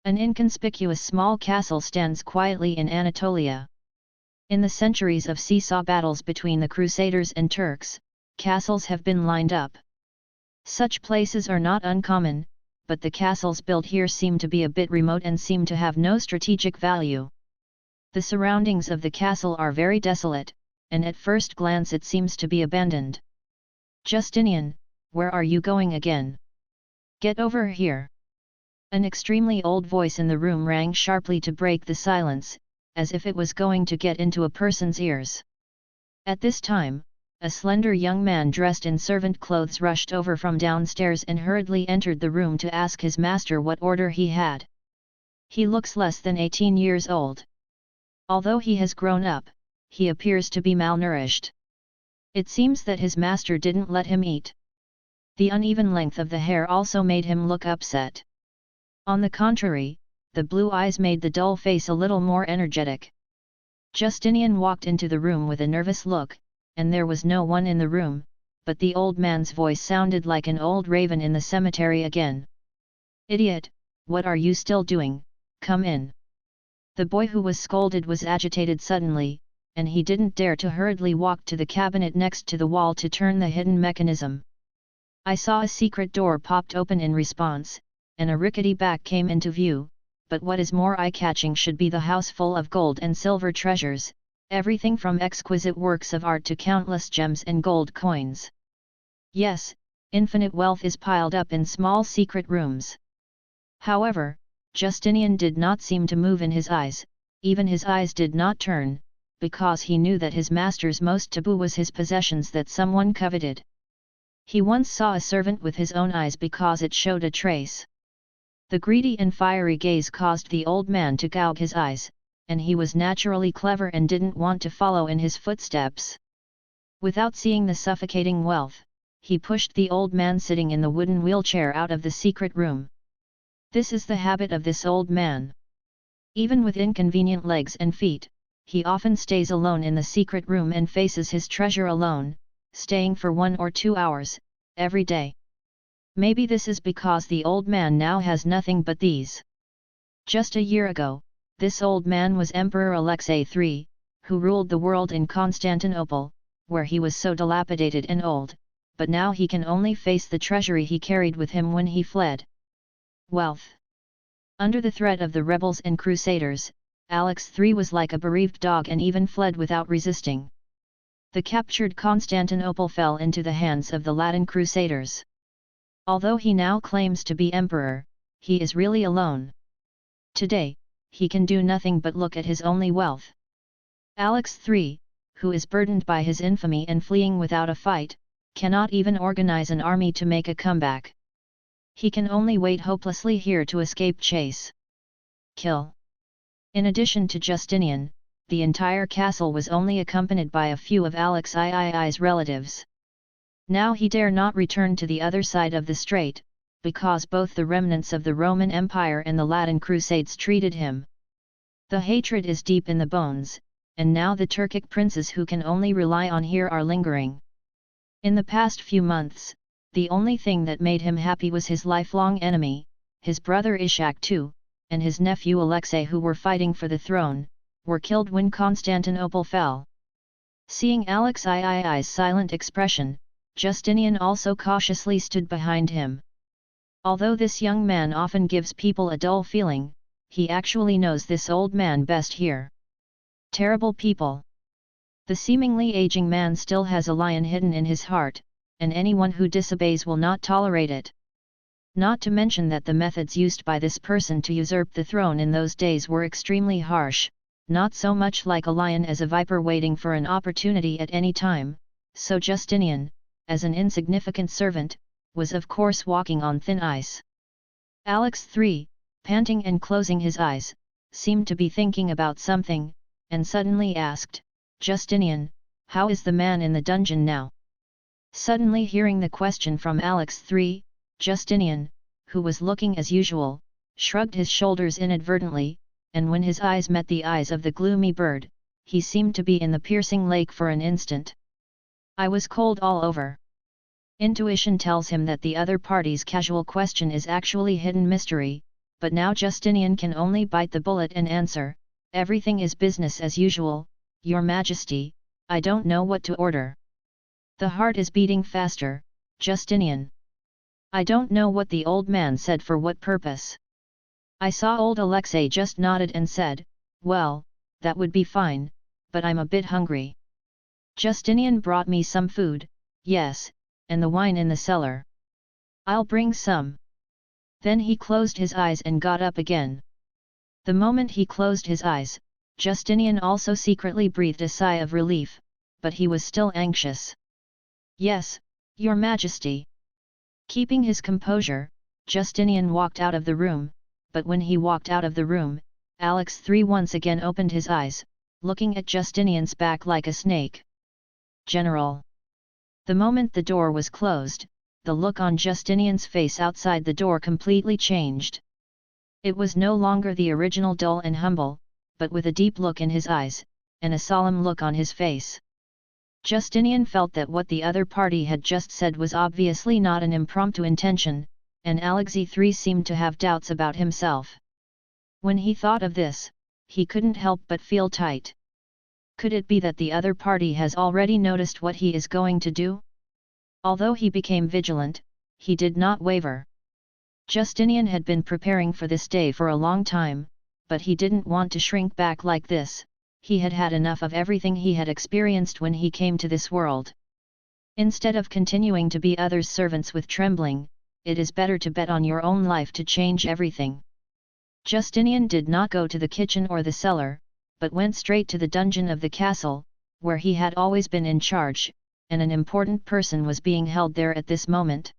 An inconspicuous small castle stands quietly in Anatolia. In the centuries of seesaw battles between the Crusaders and Turks, castles have been lined up. Such places are not uncommon, but the castles built here seem to be a bit remote and seem to have no strategic value. The surroundings of the castle are very desolate, and at first glance it seems to be abandoned. Justinian, where are you going again? Get over here! An extremely old voice in the room rang sharply to break the silence, as if it was going to get into a person's ears. At this time, a slender young man dressed in servant clothes rushed over from downstairs and hurriedly entered the room to ask his master what order he had. He looks less than 18 years old. Although he has grown up, he appears to be malnourished. It seems that his master didn't let him eat. The uneven length of the hair also made him look upset. On the contrary, the blue eyes made the dull face a little more energetic. Justinian walked into the room with a nervous look, and there was no one in the room, but the old man's voice sounded like an old raven in the cemetery again. "Idiot, what are you still doing? Come in." The boy who was scolded was agitated suddenly, and he didn't dare to hurriedly walk to the cabinet next to the wall to turn the hidden mechanism. I saw a secret door popped open in response, and a rickety back came into view, but what is more eye-catching should be the house full of gold and silver treasures, everything from exquisite works of art to countless gems and gold coins. Yes, infinite wealth is piled up in small secret rooms. However, Justinian did not seem to move in his eyes, even his eyes did not turn, because he knew that his master's most taboo was his possessions that someone coveted. He once saw a servant with his own eyes because it showed a trace. The greedy and fiery gaze caused the old man to gouge his eyes, and he was naturally clever and didn't want to follow in his footsteps. Without seeing the suffocating wealth, he pushed the old man sitting in the wooden wheelchair out of the secret room. This is the habit of this old man. Even with inconvenient legs and feet, he often stays alone in the secret room and faces his treasure alone, staying for 1 or 2 hours, every day. Maybe this is because the old man now has nothing but these. Just a year ago, this old man was Emperor Alexei III, who ruled the world in Constantinople, where he was so dilapidated and old, but now he can only face the treasury he carried with him when he fled. Wealth. Under the threat of the rebels and crusaders, Alex III was like a bereaved dog and even fled without resisting. The captured Constantinople fell into the hands of the Latin crusaders. Although he now claims to be emperor, he is really alone. Today, he can do nothing but look at his only wealth. Alex III, who is burdened by his infamy and fleeing without a fight, cannot even organize an army to make a comeback. He can only wait hopelessly here to escape chase. Kill. In addition to Justinian, the entire castle was only accompanied by a few of Alex III's relatives. Now he dare not return to the other side of the strait, because both the remnants of the Roman Empire and the Latin Crusades treated him. The hatred is deep in the bones, and now the Turkic princes who can only rely on here are lingering. In the past few months, the only thing that made him happy was his lifelong enemy, his brother Ishak II, and his nephew Alexei, who were fighting for the throne, were killed when Constantinople fell. Seeing Alex III's silent expression, Justinian also cautiously stood behind him. Although this young man often gives people a dull feeling, he actually knows this old man best here. Terrible people. The seemingly aging man still has a lion hidden in his heart, and anyone who disobeys will not tolerate it. Not to mention that the methods used by this person to usurp the throne in those days were extremely harsh, not so much like a lion as a viper waiting for an opportunity at any time, so Justinian, as an insignificant servant, was of course walking on thin ice. Alex III, panting and closing his eyes, seemed to be thinking about something, and suddenly asked, "Justinian, how is the man in the dungeon now?" Suddenly hearing the question from Alex III, Justinian, who was looking as usual, shrugged his shoulders inadvertently, and when his eyes met the eyes of the gloomy bird, he seemed to be in the piercing lake for an instant. I was cold all over. Intuition tells him that the other party's casual question is actually hidden mystery, but now Justinian can only bite the bullet and answer, "Everything is business as usual, Your Majesty, I don't know what to order." The heart is beating faster, Justinian. I don't know what the old man said for what purpose. I saw old Alexei just nodded and said, "Well, that would be fine, but I'm a bit hungry." Justinian brought me some food, yes, and the wine in the cellar. I'll bring some. Then he closed his eyes and got up again. The moment he closed his eyes, Justinian also secretly breathed a sigh of relief, but he was still anxious. "Yes, Your Majesty." Keeping his composure, Justinian walked out of the room, but when he walked out of the room, Alex III once again opened his eyes, looking at Justinian's back like a snake. "General." The moment the door was closed, the look on Justinian's face outside the door completely changed. It was no longer the original dull and humble, but with a deep look in his eyes, and a solemn look on his face. Justinian felt that what the other party had just said was obviously not an impromptu intention, and Alexei III seemed to have doubts about himself. When he thought of this, he couldn't help but feel tight. Could it be that the other party has already noticed what he is going to do? Although he became vigilant, he did not waver. Justinian had been preparing for this day for a long time, but he didn't want to shrink back like this. He had had enough of everything he had experienced when he came to this world. Instead of continuing to be others' servants with trembling, it is better to bet on your own life to change everything. Justinian did not go to the kitchen or the cellar, but went straight to the dungeon of the castle, where he had always been in charge, and an important person was being held there at this moment.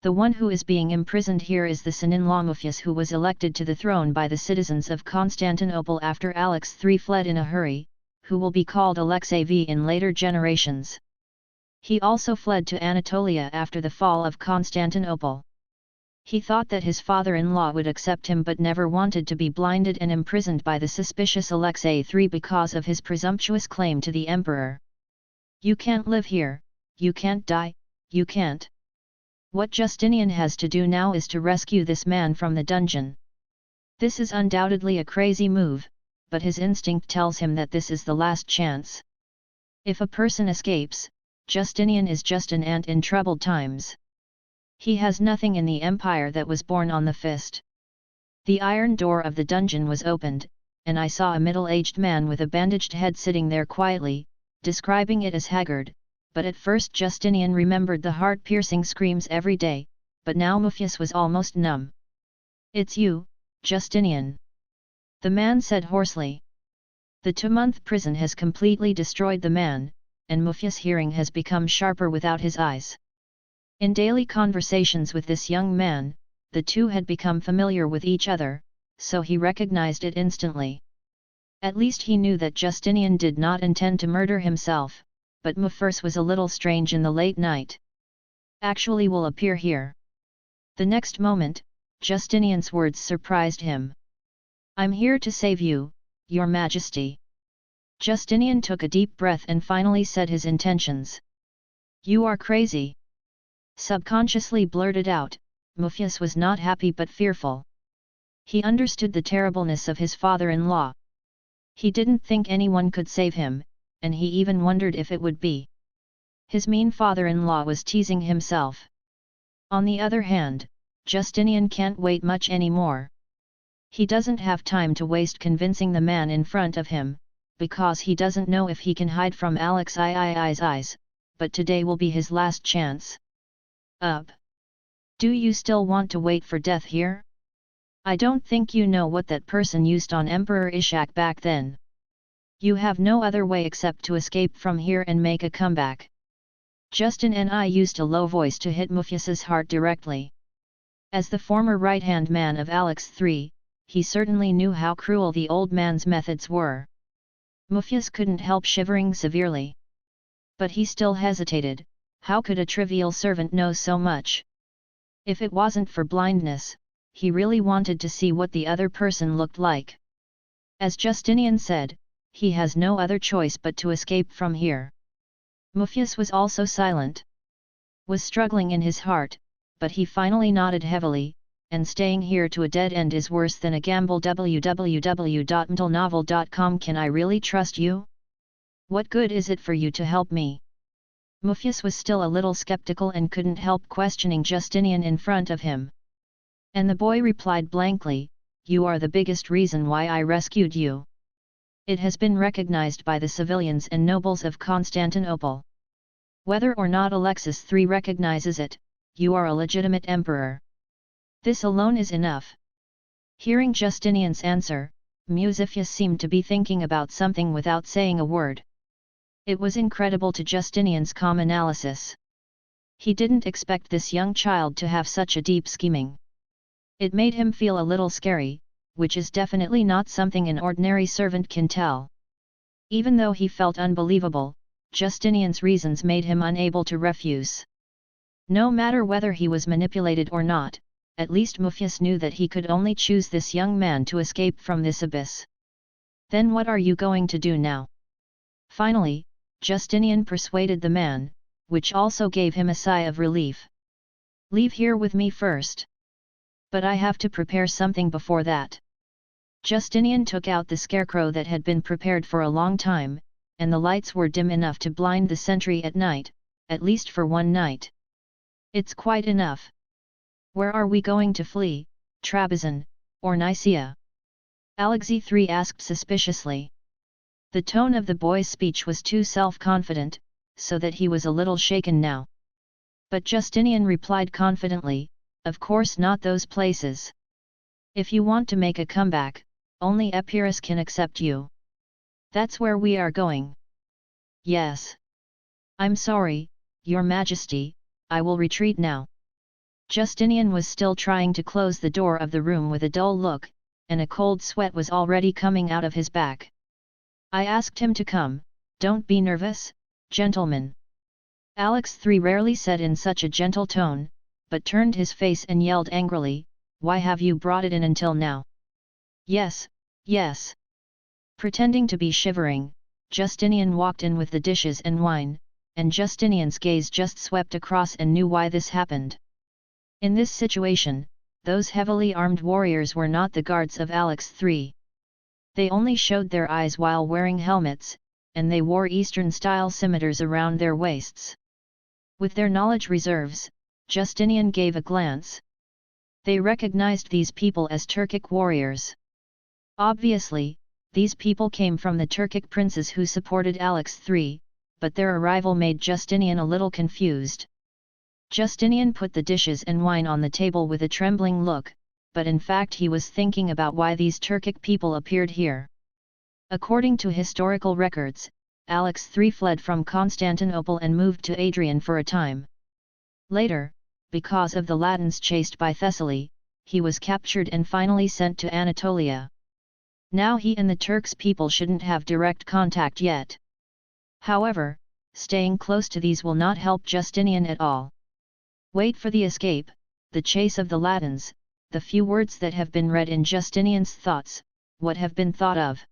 The one who is being imprisoned here is the son-in-law Muffius, who was elected to the throne by the citizens of Constantinople after Alex III fled in a hurry, who will be called Alexei V in later generations. He also fled to Anatolia after the fall of Constantinople. He thought that his father-in-law would accept him, but never wanted to be blinded and imprisoned by the suspicious Alexei III because of his presumptuous claim to the emperor. "You can't live here, you can't die, you can't." What Justinian has to do now is to rescue this man from the dungeon. This is undoubtedly a crazy move, but his instinct tells him that this is the last chance. If a person escapes, Justinian is just an ant in troubled times. He has nothing in the empire that was born on the fist. The iron door of the dungeon was opened, and I saw a middle-aged man with a bandaged head sitting there quietly, describing it as haggard. But at first Justinian remembered the heart-piercing screams every day, but now Muffius was almost numb. "It's you, Justinian," the man said hoarsely. The 2-month prison has completely destroyed the man, and Muffius' hearing has become sharper without his eyes. In daily conversations with this young man, the two had become familiar with each other, so he recognized it instantly. At least he knew that Justinian did not intend to murder himself, but Muffius was a little strange in the late night. "Actually will appear here." The next moment, Justinian's words surprised him. "I'm here to save you, Your Majesty." Justinian took a deep breath and finally said his intentions. "You are crazy." Subconsciously blurted out, Muffius was not happy but fearful. He understood the terribleness of his father-in-law. He didn't think anyone could save him, and he even wondered if it would be. His mean father-in-law was teasing himself. On the other hand, Justinian can't wait much anymore. He doesn't have time to waste convincing the man in front of him, because he doesn't know if he can hide from Alexei's eyes, but today will be his last chance. "Up. Do you still want to wait for death here? I don't think you know what that person used on Emperor Ishak back then. You have no other way except to escape from here and make a comeback." Justinian used a low voice to hit Muffius's heart directly. As the former right-hand man of Alex III, he certainly knew how cruel the old man's methods were. Muffius couldn't help shivering severely. But he still hesitated. How could a trivial servant know so much? If it wasn't for blindness, he really wanted to see what the other person looked like. As Justinian said, he has no other choice but to escape from here. Muffius was also silent. Was struggling in his heart, but he finally nodded heavily, and staying here to a dead end is worse than a gamble. www.mtlnovel.com. Can I really trust you? What good is it for you to help me? Muffius was still a little skeptical and couldn't help questioning Justinian in front of him. And the boy replied blankly, "You are the biggest reason why I rescued you. It has been recognized by the civilians and nobles of Constantinople. Whether or not Alexis III recognizes it, you are a legitimate emperor. This alone is enough." Hearing Justinian's answer, Muziphius seemed to be thinking about something without saying a word. It was incredible to Justinian's calm analysis. He didn't expect this young child to have such a deep scheming. It made him feel a little scary, which is definitely not something an ordinary servant can tell. Even though he felt unbelievable, Justinian's reasons made him unable to refuse. No matter whether he was manipulated or not, at least Muffius knew that he could only choose this young man to escape from this abyss. "Then what are you going to do now?" Finally, Justinian persuaded the man, which also gave him a sigh of relief. "Leave here with me first. But I have to prepare something before that." Justinian took out the scarecrow that had been prepared for a long time, and the lights were dim enough to blind the sentry at night, at least for one night. "It's quite enough. Where are we going to flee, Trebizond, or Nicaea?" Alexei III asked suspiciously. The tone of the boy's speech was too self-confident, so that he was a little shaken now. But Justinian replied confidently, "Of course not those places. If you want to make a comeback, only Epirus can accept you. That's where we are going." "Yes. I'm sorry, Your Majesty, I will retreat now." Justinian was still trying to close the door of the room with a dull look, and a cold sweat was already coming out of his back. "I asked him to come, don't be nervous, gentlemen." Alex III rarely said in such a gentle tone, but turned his face and yelled angrily, "Why have you brought it in until now?" "Yes, yes." Pretending to be shivering, Justinian walked in with the dishes and wine, and Justinian's gaze just swept across and knew why this happened. In this situation, those heavily armed warriors were not the guards of Alex III. They only showed their eyes while wearing helmets, and they wore Eastern-style scimitars around their waists. With their knowledge reserves, Justinian gave a glance. They recognized these people as Turkic warriors. Obviously, these people came from the Turkic princes who supported Alex III, but their arrival made Justinian a little confused. Justinian put the dishes and wine on the table with a trembling look, but in fact he was thinking about why these Turkic people appeared here. According to historical records, Alex III fled from Constantinople and moved to Adrian for a time. Later, because of the Latins chased by Thessaly, he was captured and finally sent to Anatolia. Now he and the Turks people shouldn't have direct contact yet. However, staying close to these will not help Justinian at all. Wait for the escape, the chase of the Latins, the few words that have been read in Justinian's thoughts, what have been thought of.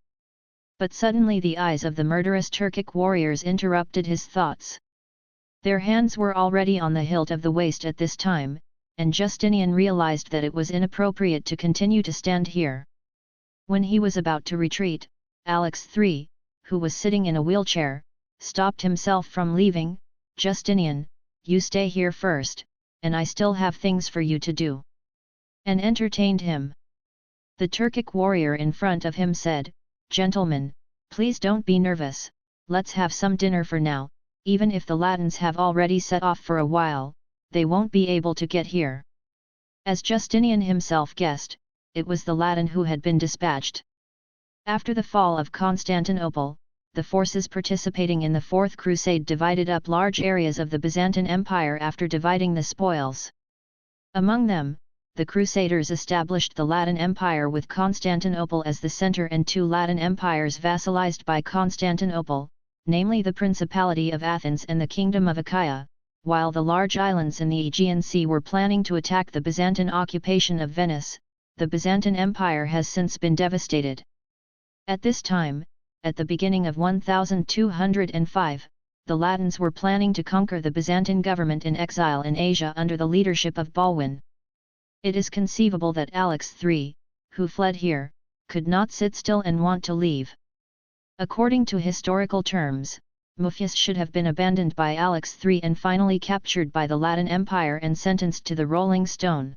But suddenly the eyes of the murderous Turkic warriors interrupted his thoughts. Their hands were already on the hilt of the waist at this time, and Justinian realized that it was inappropriate to continue to stand here. When he was about to retreat, Alex III, who was sitting in a wheelchair, stopped himself from leaving. "Justinian, you stay here first, and I still have things for you to do," and entertained him. The Turkic warrior in front of him said, "Gentlemen, please don't be nervous, let's have some dinner for now. Even if the Latins have already set off for a while, they won't be able to get here." As Justinian himself guessed, it was the Latin who had been dispatched. After the fall of Constantinople, the forces participating in the Fourth Crusade divided up large areas of the Byzantine Empire after dividing the spoils. Among them, the Crusaders established the Latin Empire with Constantinople as the center and two Latin empires vassalized by Constantinople, namely the Principality of Athens and the Kingdom of Achaia, while the large islands in the Aegean Sea were planning to attack the Byzantine occupation of Venice. The Byzantine Empire has since been devastated. At this time, at the beginning of 1205, the Latins were planning to conquer the Byzantine government in exile in Asia under the leadership of Balwin. It is conceivable that Alex III, who fled here, could not sit still and want to leave. According to historical terms, Muffius should have been abandoned by Alex III and finally captured by the Latin Empire and sentenced to the rolling stone.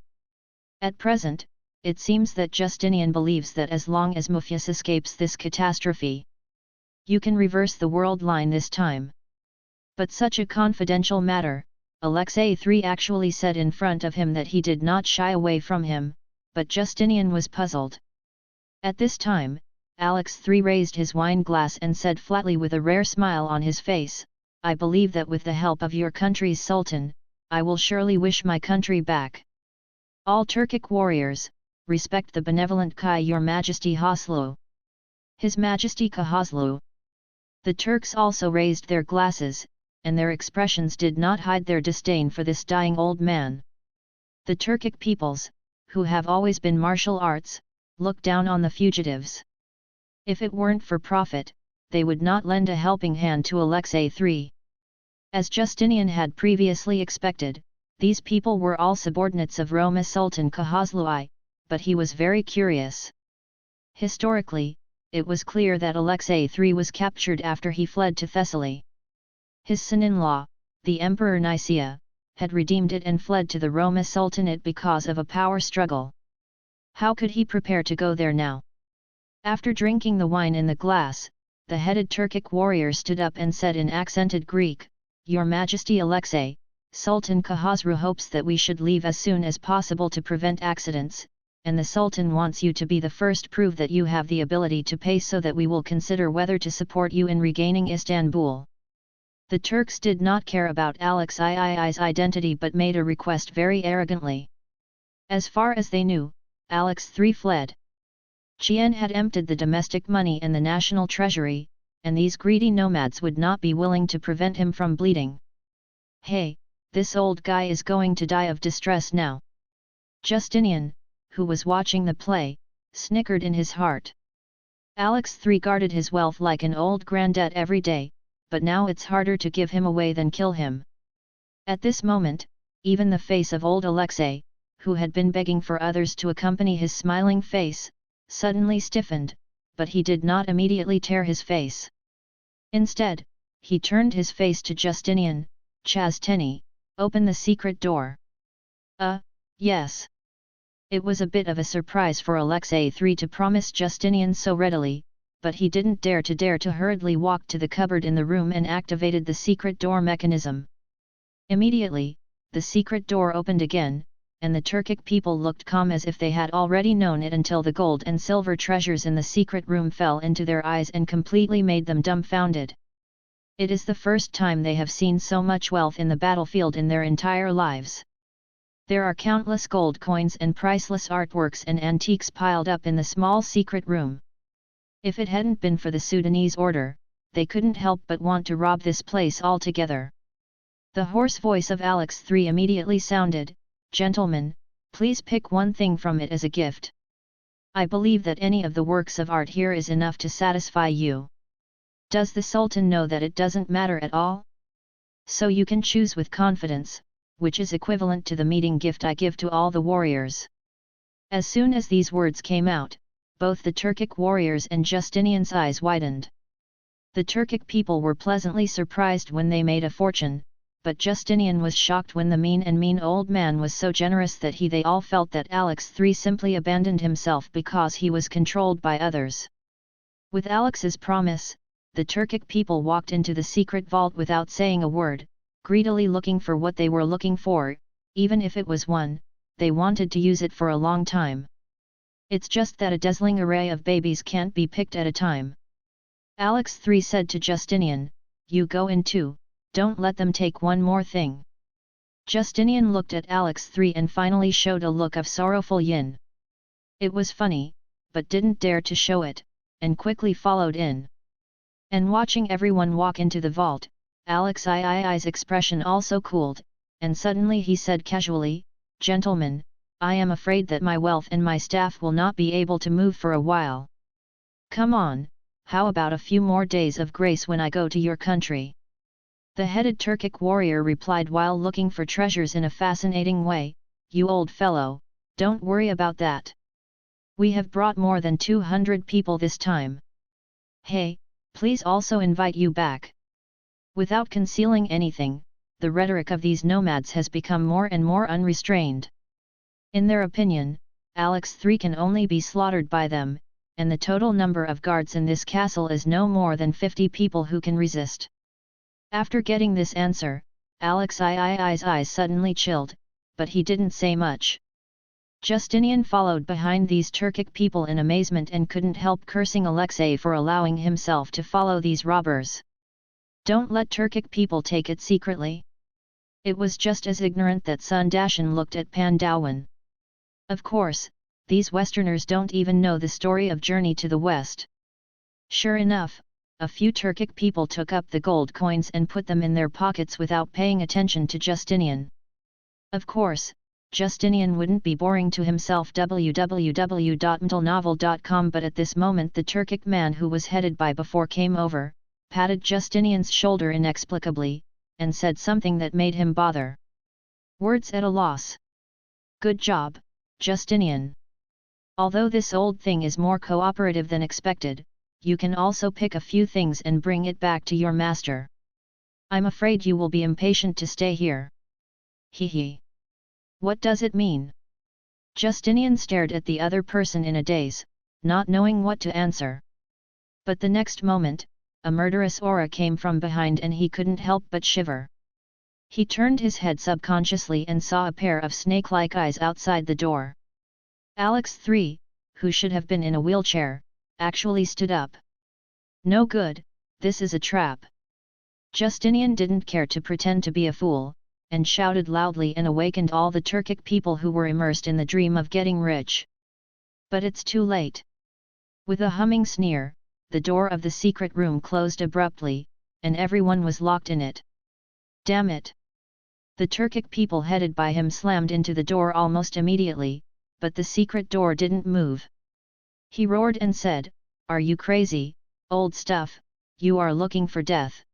At present, it seems that Justinian believes that as long as Muffius escapes this catastrophe, you can reverse the world line this time. But such a confidential matter, Alexei III actually said in front of him that he did not shy away from him, but Justinian was puzzled. At this time, Alex III raised his wine glass and said flatly with a rare smile on his face, "I believe that with the help of your country's Sultan, I will surely wish my country back. All Turkic warriors, respect the benevolent Kai Your Majesty Haslu. His Majesty Kahaslu." The Turks also raised their glasses, and their expressions did not hide their disdain for this dying old man. The Turkic peoples, who have always been martial arts, look down on the fugitives. If it weren't for profit, they would not lend a helping hand to Alexei III. As Justinian had previously expected, these people were all subordinates of Rome's Sultan Kahaslu I, but he was very curious. Historically, it was clear that Alexei III was captured after he fled to Thessaly. His son-in-law, the Emperor Nicaea, had redeemed it and fled to the Roman Sultanate because of a power struggle. How could he prepare to go there now? After drinking the wine in the glass, the headed Turkic warrior stood up and said in accented Greek, "Your Majesty Alexei, Sultan Kahasru hopes that we should leave as soon as possible to prevent accidents, and the Sultan wants you to be the first prove that you have the ability to pay so that we will consider whether to support you in regaining Istanbul." The Turks did not care about Alex III's identity but made a request very arrogantly. As far as they knew, Alex III fled. Qian had emptied the domestic money and the national treasury, and these greedy nomads would not be willing to prevent him from bleeding. "Hey, this old guy is going to die of distress now." Justinian, who was watching the play, snickered in his heart. Alex III guarded his wealth like an old granddad every day, but now it's harder to give him away than kill him. At this moment, even the face of old Alexei, who had been begging for others to accompany his smiling face, suddenly stiffened, but he did not immediately tear his face. Instead, he turned his face to Justinian. "Chasteni, open the secret door." Yes." It was a bit of a surprise for Alexei III to promise Justinian so readily, but he didn't dare to hurriedly walk to the cupboard in the room and activated the secret door mechanism. Immediately, the secret door opened again, and the Turkic people looked calm as if they had already known it until the gold and silver treasures in the secret room fell into their eyes and completely made them dumbfounded. It is the first time they have seen so much wealth in the battlefield in their entire lives. There are countless gold coins and priceless artworks and antiques piled up in the small secret room. If it hadn't been for the Sudanese order, they couldn't help but want to rob this place altogether. The hoarse voice of Alex III immediately sounded, "Gentlemen, please pick one thing from it as a gift. I believe that any of the works of art here is enough to satisfy you. Does the Sultan know that it doesn't matter at all? So you can choose with confidence, which is equivalent to the meeting gift I give to all the warriors." As soon as these words came out, both the Turkic warriors and Justinian's eyes widened. The Turkic people were pleasantly surprised when they made a fortune, but Justinian was shocked when the mean old man was so generous that they all felt that Alex III simply abandoned himself because he was controlled by others. With Alex's promise, the Turkic people walked into the secret vault without saying a word, greedily looking for what they were looking for. Even if it was one, they wanted to use it for a long time. It's just that a dazzling array of babies can't be picked at a time. Alex III said to Justinian, "You go in too, don't let them take one more thing." Justinian looked at Alex III and finally showed a look of sorrowful yin. It was funny, but didn't dare to show it, and quickly followed in. And watching everyone walk into the vault, Alex III's expression also cooled, and suddenly he said casually, "Gentlemen, I am afraid that my wealth and my staff will not be able to move for a while. Come on, how about a few more days of grace when I go to your country?" The headed Turkic warrior replied while looking for treasures in a fascinating way, "You old fellow, Don't worry about that. We have brought more than 200 people this time. Hey, please also invite you back. Without concealing anything, the rhetoric of these nomads has become more and more unrestrained. In their opinion, Alex III can only be slaughtered by them, and the total number of guards in this castle is no more than 50 people who can resist. After getting this answer, Alex's eyes suddenly chilled, but he didn't say much. Justinian followed behind these Turkic people in amazement and couldn't help cursing Alexei for allowing himself to follow these robbers. Don't let Turkic people take it secretly. It was just as ignorant that Sundashan looked at Pandauan. Of course, these Westerners don't even know the story of Journey to the West. Sure enough, a few Turkic people took up the gold coins and put them in their pockets without paying attention to Justinian. Of course, Justinian wouldn't be boring to himself www.mtlnovel.com, but at this moment the Turkic man who was headed by before came over, patted Justinian's shoulder inexplicably, and said something that made him bother. Words at a loss. Good job, Justinian. Although this old thing is more cooperative than expected, you can also pick a few things and bring it back to your master. I'm afraid you will be impatient to stay here. Hee. What does it mean? Justinian stared at the other person in a daze, not knowing what to answer. But the next moment, a murderous aura came from behind and he couldn't help but shiver. He turned his head subconsciously and saw a pair of snake-like eyes outside the door. Alex III, who should have been in a wheelchair, actually stood up. No good, this is a trap. Justinian didn't care to pretend to be a fool, and shouted loudly and awakened all the Turkic people who were immersed in the dream of getting rich. But it's too late. With a humming sneer, the door of the secret room closed abruptly, and everyone was locked in it. Damn it! The Turkic people headed by him slammed into the door almost immediately, but the secret door didn't move. He roared and said, "Are you crazy, old stuff, you are looking for death."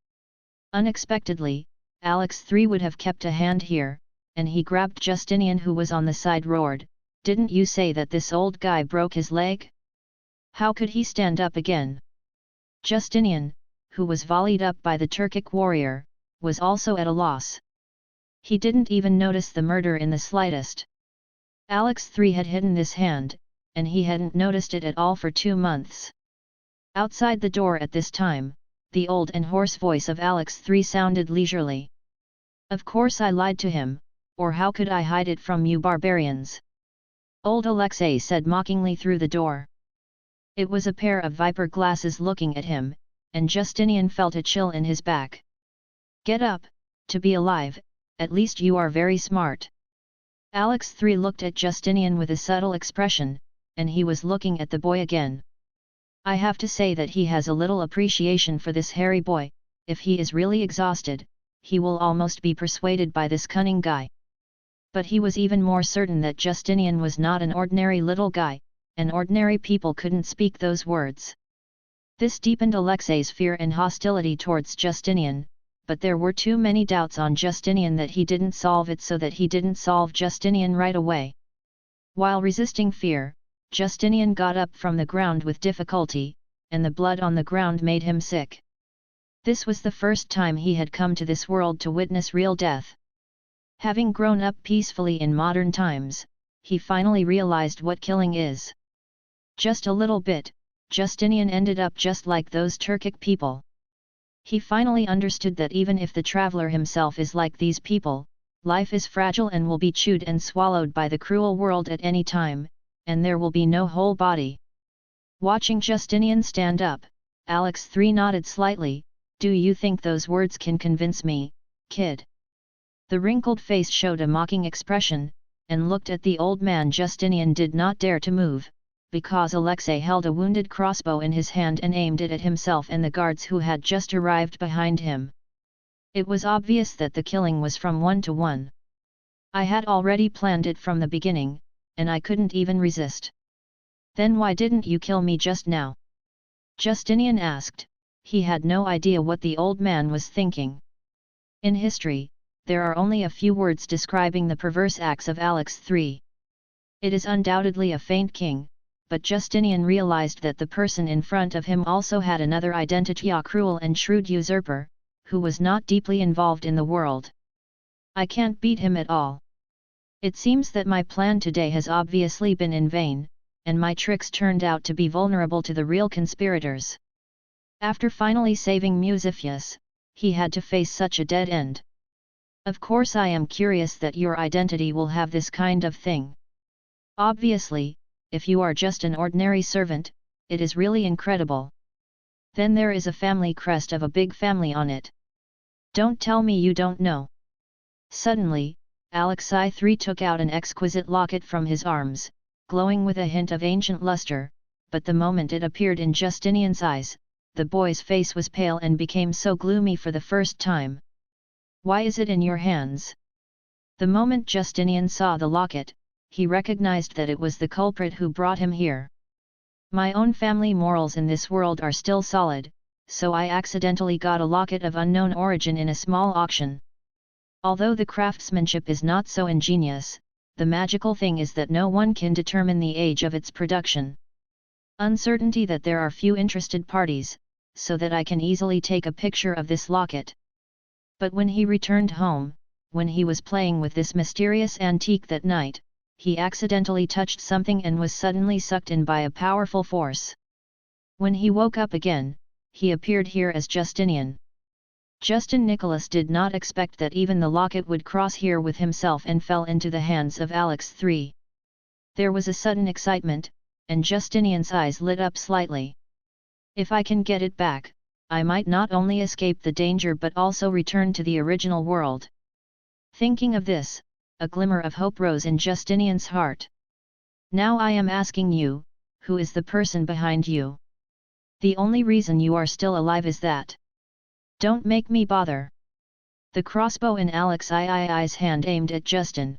Unexpectedly, Alex III would have kept a hand here, and he grabbed Justinian who was on the side roared, "Didn't you say that this old guy broke his leg? How could he stand up again?" Justinian, who was volleyed up by the Turkic warrior, was also at a loss. He didn't even notice the murder in the slightest. Alex III had hidden this hand, and he hadn't noticed it at all for 2 months. Outside the door at this time, the old and hoarse voice of Alex III sounded leisurely. "Of course I lied to him, or how could I hide it from you barbarians?" Old Alexei said mockingly through the door. It was a pair of viper glasses looking at him, and Justinian felt a chill in his back. "Get up, to be alive, at least you are very smart." Alex III looked at Justinian with a subtle expression, and he was looking at the boy again. I have to say that he has a little appreciation for this hairy boy. If he is really exhausted, he will almost be persuaded by this cunning guy. But he was even more certain that Justinian was not an ordinary little guy, and ordinary people couldn't speak those words. This deepened Alexei's fear and hostility towards Justinian, but there were too many doubts on Justinian that he didn't solve it, so that he didn't solve Justinian right away. While resisting fear, Justinian got up from the ground with difficulty, and the blood on the ground made him sick. This was the first time he had come to this world to witness real death. Having grown up peacefully in modern times, he finally realized what killing is. Just a little bit, Justinian ended up just like those Turkic people. He finally understood that even if the traveler himself is like these people, life is fragile and will be chewed and swallowed by the cruel world at any time, and there will be no whole body. Watching Justinian stand up, Alex III nodded slightly. "Do you think those words can convince me, kid?" The wrinkled face showed a mocking expression, and looked at the old man. Justinian did not dare to move, because Alexei held a wounded crossbow in his hand and aimed it at himself and the guards who had just arrived behind him. It was obvious that the killing was from 1-to-1. "I had already planned it from the beginning, and I couldn't even resist." "Then why didn't you kill me just now?" Justinian asked. He had no idea what the old man was thinking. In history, there are only a few words describing the perverse acts of Alex III. It is undoubtedly a faint king, but Justinian realized that the person in front of him also had another identity, a cruel and shrewd usurper, who was not deeply involved in the world. I can't beat him at all. It seems that my plan today has obviously been in vain, and my tricks turned out to be vulnerable to the real conspirators. After finally saving Musiphius, he had to face such a dead end. Of course I am curious that your identity will have this kind of thing. Obviously, if you are just an ordinary servant, it is really incredible. Then there is a family crest of a big family on it. Don't tell me you don't know. Suddenly, Alexei III took out an exquisite locket from his arms, glowing with a hint of ancient luster, but the moment it appeared in Justinian's eyes, the boy's face was pale and became so gloomy for the first time. Why is it in your hands? The moment Justinian saw the locket, he recognized that it was the culprit who brought him here. My own family morals in this world are still solid, so I accidentally got a locket of unknown origin in a small auction. Although the craftsmanship is not so ingenious, the magical thing is that no one can determine the age of its production. Uncertainty that there are few interested parties, so that I can easily take a picture of this locket. But when he returned home, when he was playing with this mysterious antique that night, he accidentally touched something and was suddenly sucked in by a powerful force. When he woke up again, he appeared here as Justinian. Justin Nicholas did not expect that even the locket would cross here with himself and fell into the hands of Alex III. There was a sudden excitement, and Justinian's eyes lit up slightly. If I can get it back, I might not only escape the danger but also return to the original world. Thinking of this, a glimmer of hope rose in Justinian's heart. Now I am asking you, who is the person behind you? The only reason you are still alive is that. Don't make me bother. The crossbow in Alexei's hand aimed at Justin's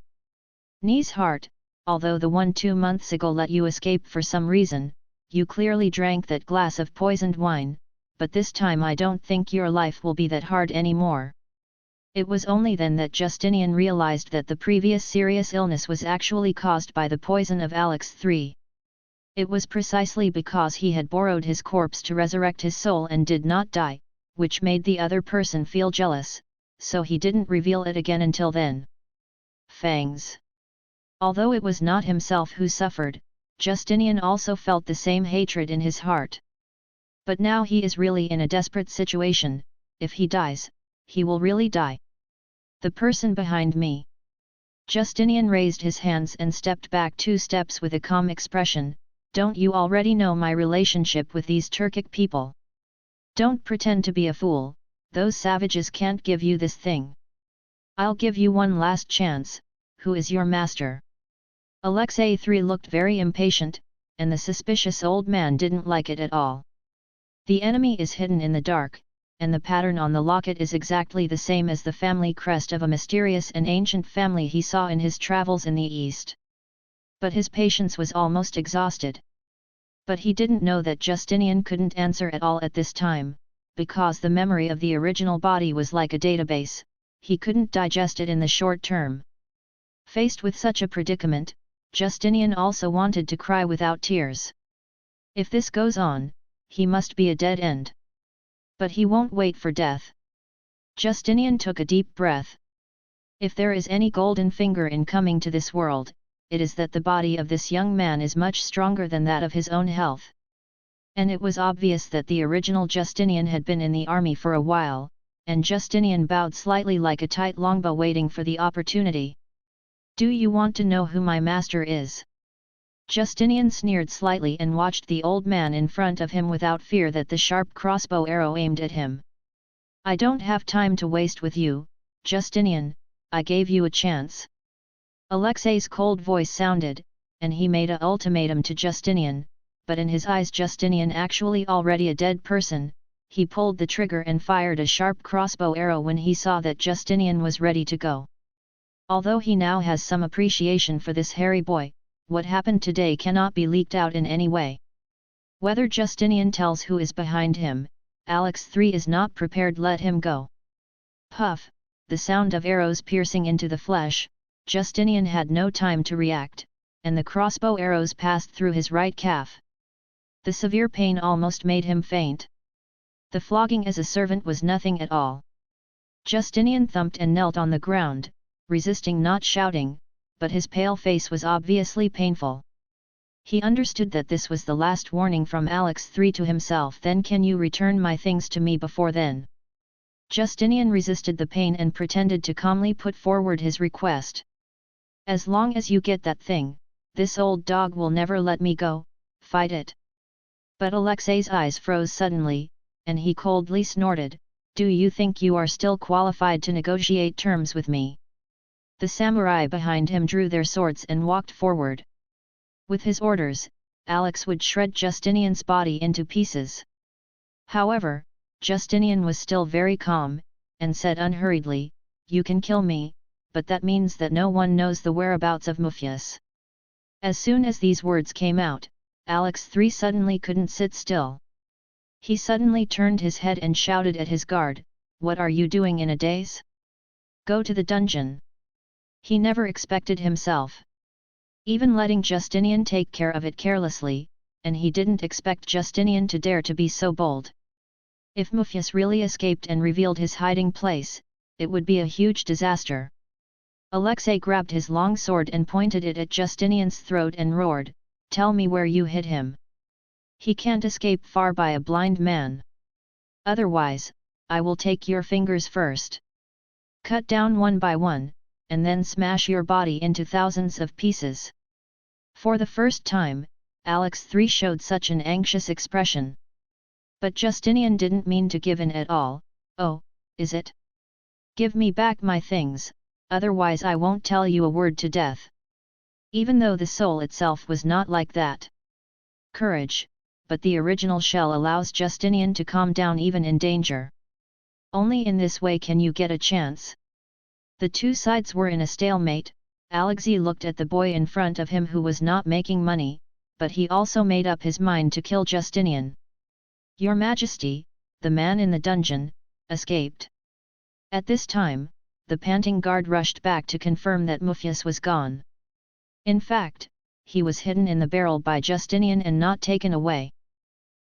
heart. Although the one 2 months ago let you escape for some reason, you clearly drank that glass of poisoned wine, but this time I don't think your life will be that hard anymore. It was only then that Justinian realized that the previous serious illness was actually caused by the poison of Alex III. It was precisely because he had borrowed his corpse to resurrect his soul and did not die, which made the other person feel jealous, so he didn't reveal it again until then. Fangs. Although it was not himself who suffered, Justinian also felt the same hatred in his heart. But now he is really in a desperate situation. If he dies, he will really die. The person behind me. Justinian raised his hands and stepped back 2 steps with a calm expression. Don't you already know my relationship with these Turkic people? Don't pretend to be a fool, those savages can't give you this thing. I'll give you one last chance. Who is your master? Alexei III looked very impatient, and the suspicious old man didn't like it at all. The enemy is hidden in the dark, and the pattern on the locket is exactly the same as the family crest of a mysterious and ancient family he saw in his travels in the East. But his patience was almost exhausted. But he didn't know that Justinian couldn't answer at all at this time, because the memory of the original body was like a database, he couldn't digest it in the short term. Faced with such a predicament, Justinian also wanted to cry without tears. If this goes on, he must be a dead end. But he won't wait for death. Justinian took a deep breath. If there is any golden finger in coming to this world, it is that the body of this young man is much stronger than that of his own health. And it was obvious that the original Justinian had been in the army for a while, and Justinian bowed slightly like a tight longbow waiting for the opportunity. Do you want to know who my master is? Justinian sneered slightly and watched the old man in front of him without fear that the sharp crossbow arrow aimed at him. I don't have time to waste with you, Justinian, I gave you a chance. Alexei's cold voice sounded, and he made an ultimatum to Justinian, but in his eyes Justinian actually already a dead person. He pulled the trigger and fired a sharp crossbow arrow when he saw that Justinian was ready to go. Although he now has some appreciation for this hairy boy, what happened today cannot be leaked out in any way. Whether Justinian tells who is behind him, Alex III is not prepared. Let him go. Puff, the sound of arrows piercing into the flesh. Justinian had no time to react, and the crossbow arrows passed through his right calf. The severe pain almost made him faint. The flogging as a servant was nothing at all. Justinian thumped and knelt on the ground, resisting not shouting, but his pale face was obviously painful. He understood that this was the last warning from Alex III to himself. Then can you return my things to me before then? Justinian resisted the pain and pretended to calmly put forward his request. As long as you get that thing, this old dog will never let me go, fight it. But Alexei's eyes froze suddenly, and he coldly snorted, do you think you are still qualified to negotiate terms with me? The samurai behind him drew their swords and walked forward. With his orders, Alex would shred Justinian's body into pieces. However, Justinian was still very calm, and said unhurriedly, you can kill me, but that means that no one knows the whereabouts of Muffius. As soon as these words came out, Alex III suddenly couldn't sit still. He suddenly turned his head and shouted at his guard, what are you doing in a daze? Go to the dungeon. He never expected himself even letting Justinian take care of it carelessly, and he didn't expect Justinian to dare to be so bold. If Muffius really escaped and revealed his hiding place, it would be a huge disaster. Alexei grabbed his long sword and pointed it at Justinian's throat and roared, tell me where you hid him. He can't escape far by a blind man. Otherwise, I will take your fingers first. Cut down one by one, and then smash your body into thousands of pieces. For the first time, Alex III showed such an anxious expression. But Justinian didn't mean to give in at all. Oh, is it? Give me back my things, otherwise I won't tell you a word to death. Even though the soul itself was not like that. Courage, but the original shell allows Justinian to calm down even in danger. Only in this way can you get a chance. The two sides were in a stalemate. Alexei looked at the boy in front of him who was not making money, but he also made up his mind to kill Justinian. Your Majesty, the man in the dungeon, escaped. At this time, the panting guard rushed back to confirm that Muffius was gone. In fact, he was hidden in the barrel by Justinian and not taken away.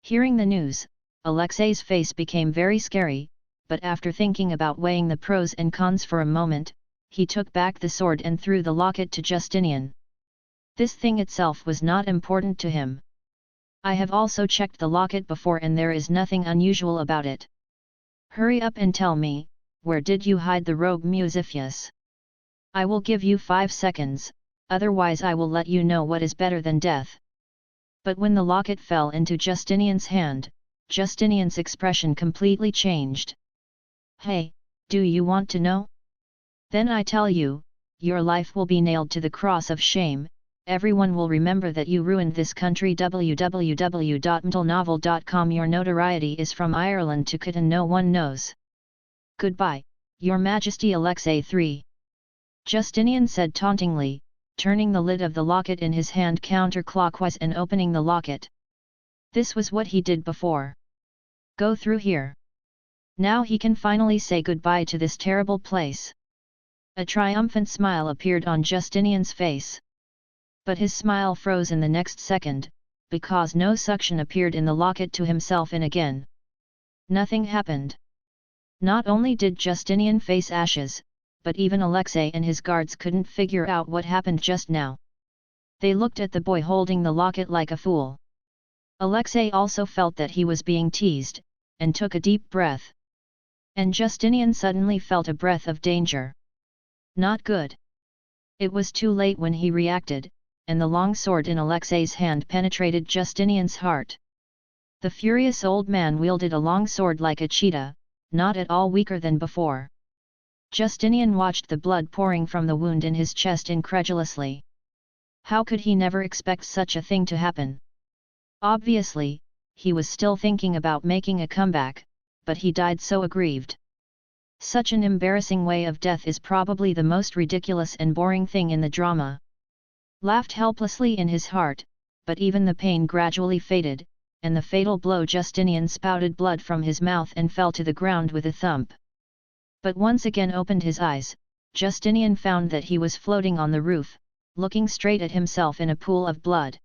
Hearing the news, Alexei's face became very scary, but after thinking about weighing the pros and cons for a moment, he took back the sword and threw the locket to Justinian. This thing itself was not important to him. I have also checked the locket before and there is nothing unusual about it. Hurry up and tell me, where did you hide the rogue Musiphius? I will give you 5 seconds, otherwise I will let you know what is better than death. But when the locket fell into Justinian's hand, Justinian's expression completely changed. Hey, do you want to know? Then I tell you, your life will be nailed to the cross of shame, everyone will remember that you ruined this country. www.mentalnovel.com. Your notoriety is from Ireland to Kit and no one knows. Goodbye, Your Majesty. Alexei III. Justinian said tauntingly, turning the lid of the locket in his hand counterclockwise and opening the locket. This was what he did before. Go through here. Now he can finally say goodbye to this terrible place. A triumphant smile appeared on Justinian's face. But his smile froze in the next second, because no suction appeared in the locket to himself in again. Nothing happened. Not only did Justinian face ashes, but even Alexei and his guards couldn't figure out what happened just now. They looked at the boy holding the locket like a fool. Alexei also felt that he was being teased, and took a deep breath. And Justinian suddenly felt a breath of danger. Not good. It was too late when he reacted, and the long sword in Alexei's hand penetrated Justinian's heart. The furious old man wielded a long sword like a cheetah, not at all weaker than before. Justinian watched the blood pouring from the wound in his chest incredulously. How could he never expect such a thing to happen? Obviously, he was still thinking about making a comeback, but he died so aggrieved. Such an embarrassing way of death is probably the most ridiculous and boring thing in the drama. Laughed helplessly in his heart, but even the pain gradually faded, and the fatal blow Justinian spouted blood from his mouth and fell to the ground with a thump. But once again opened his eyes, Justinian found that he was floating on the roof, looking straight at himself in a pool of blood.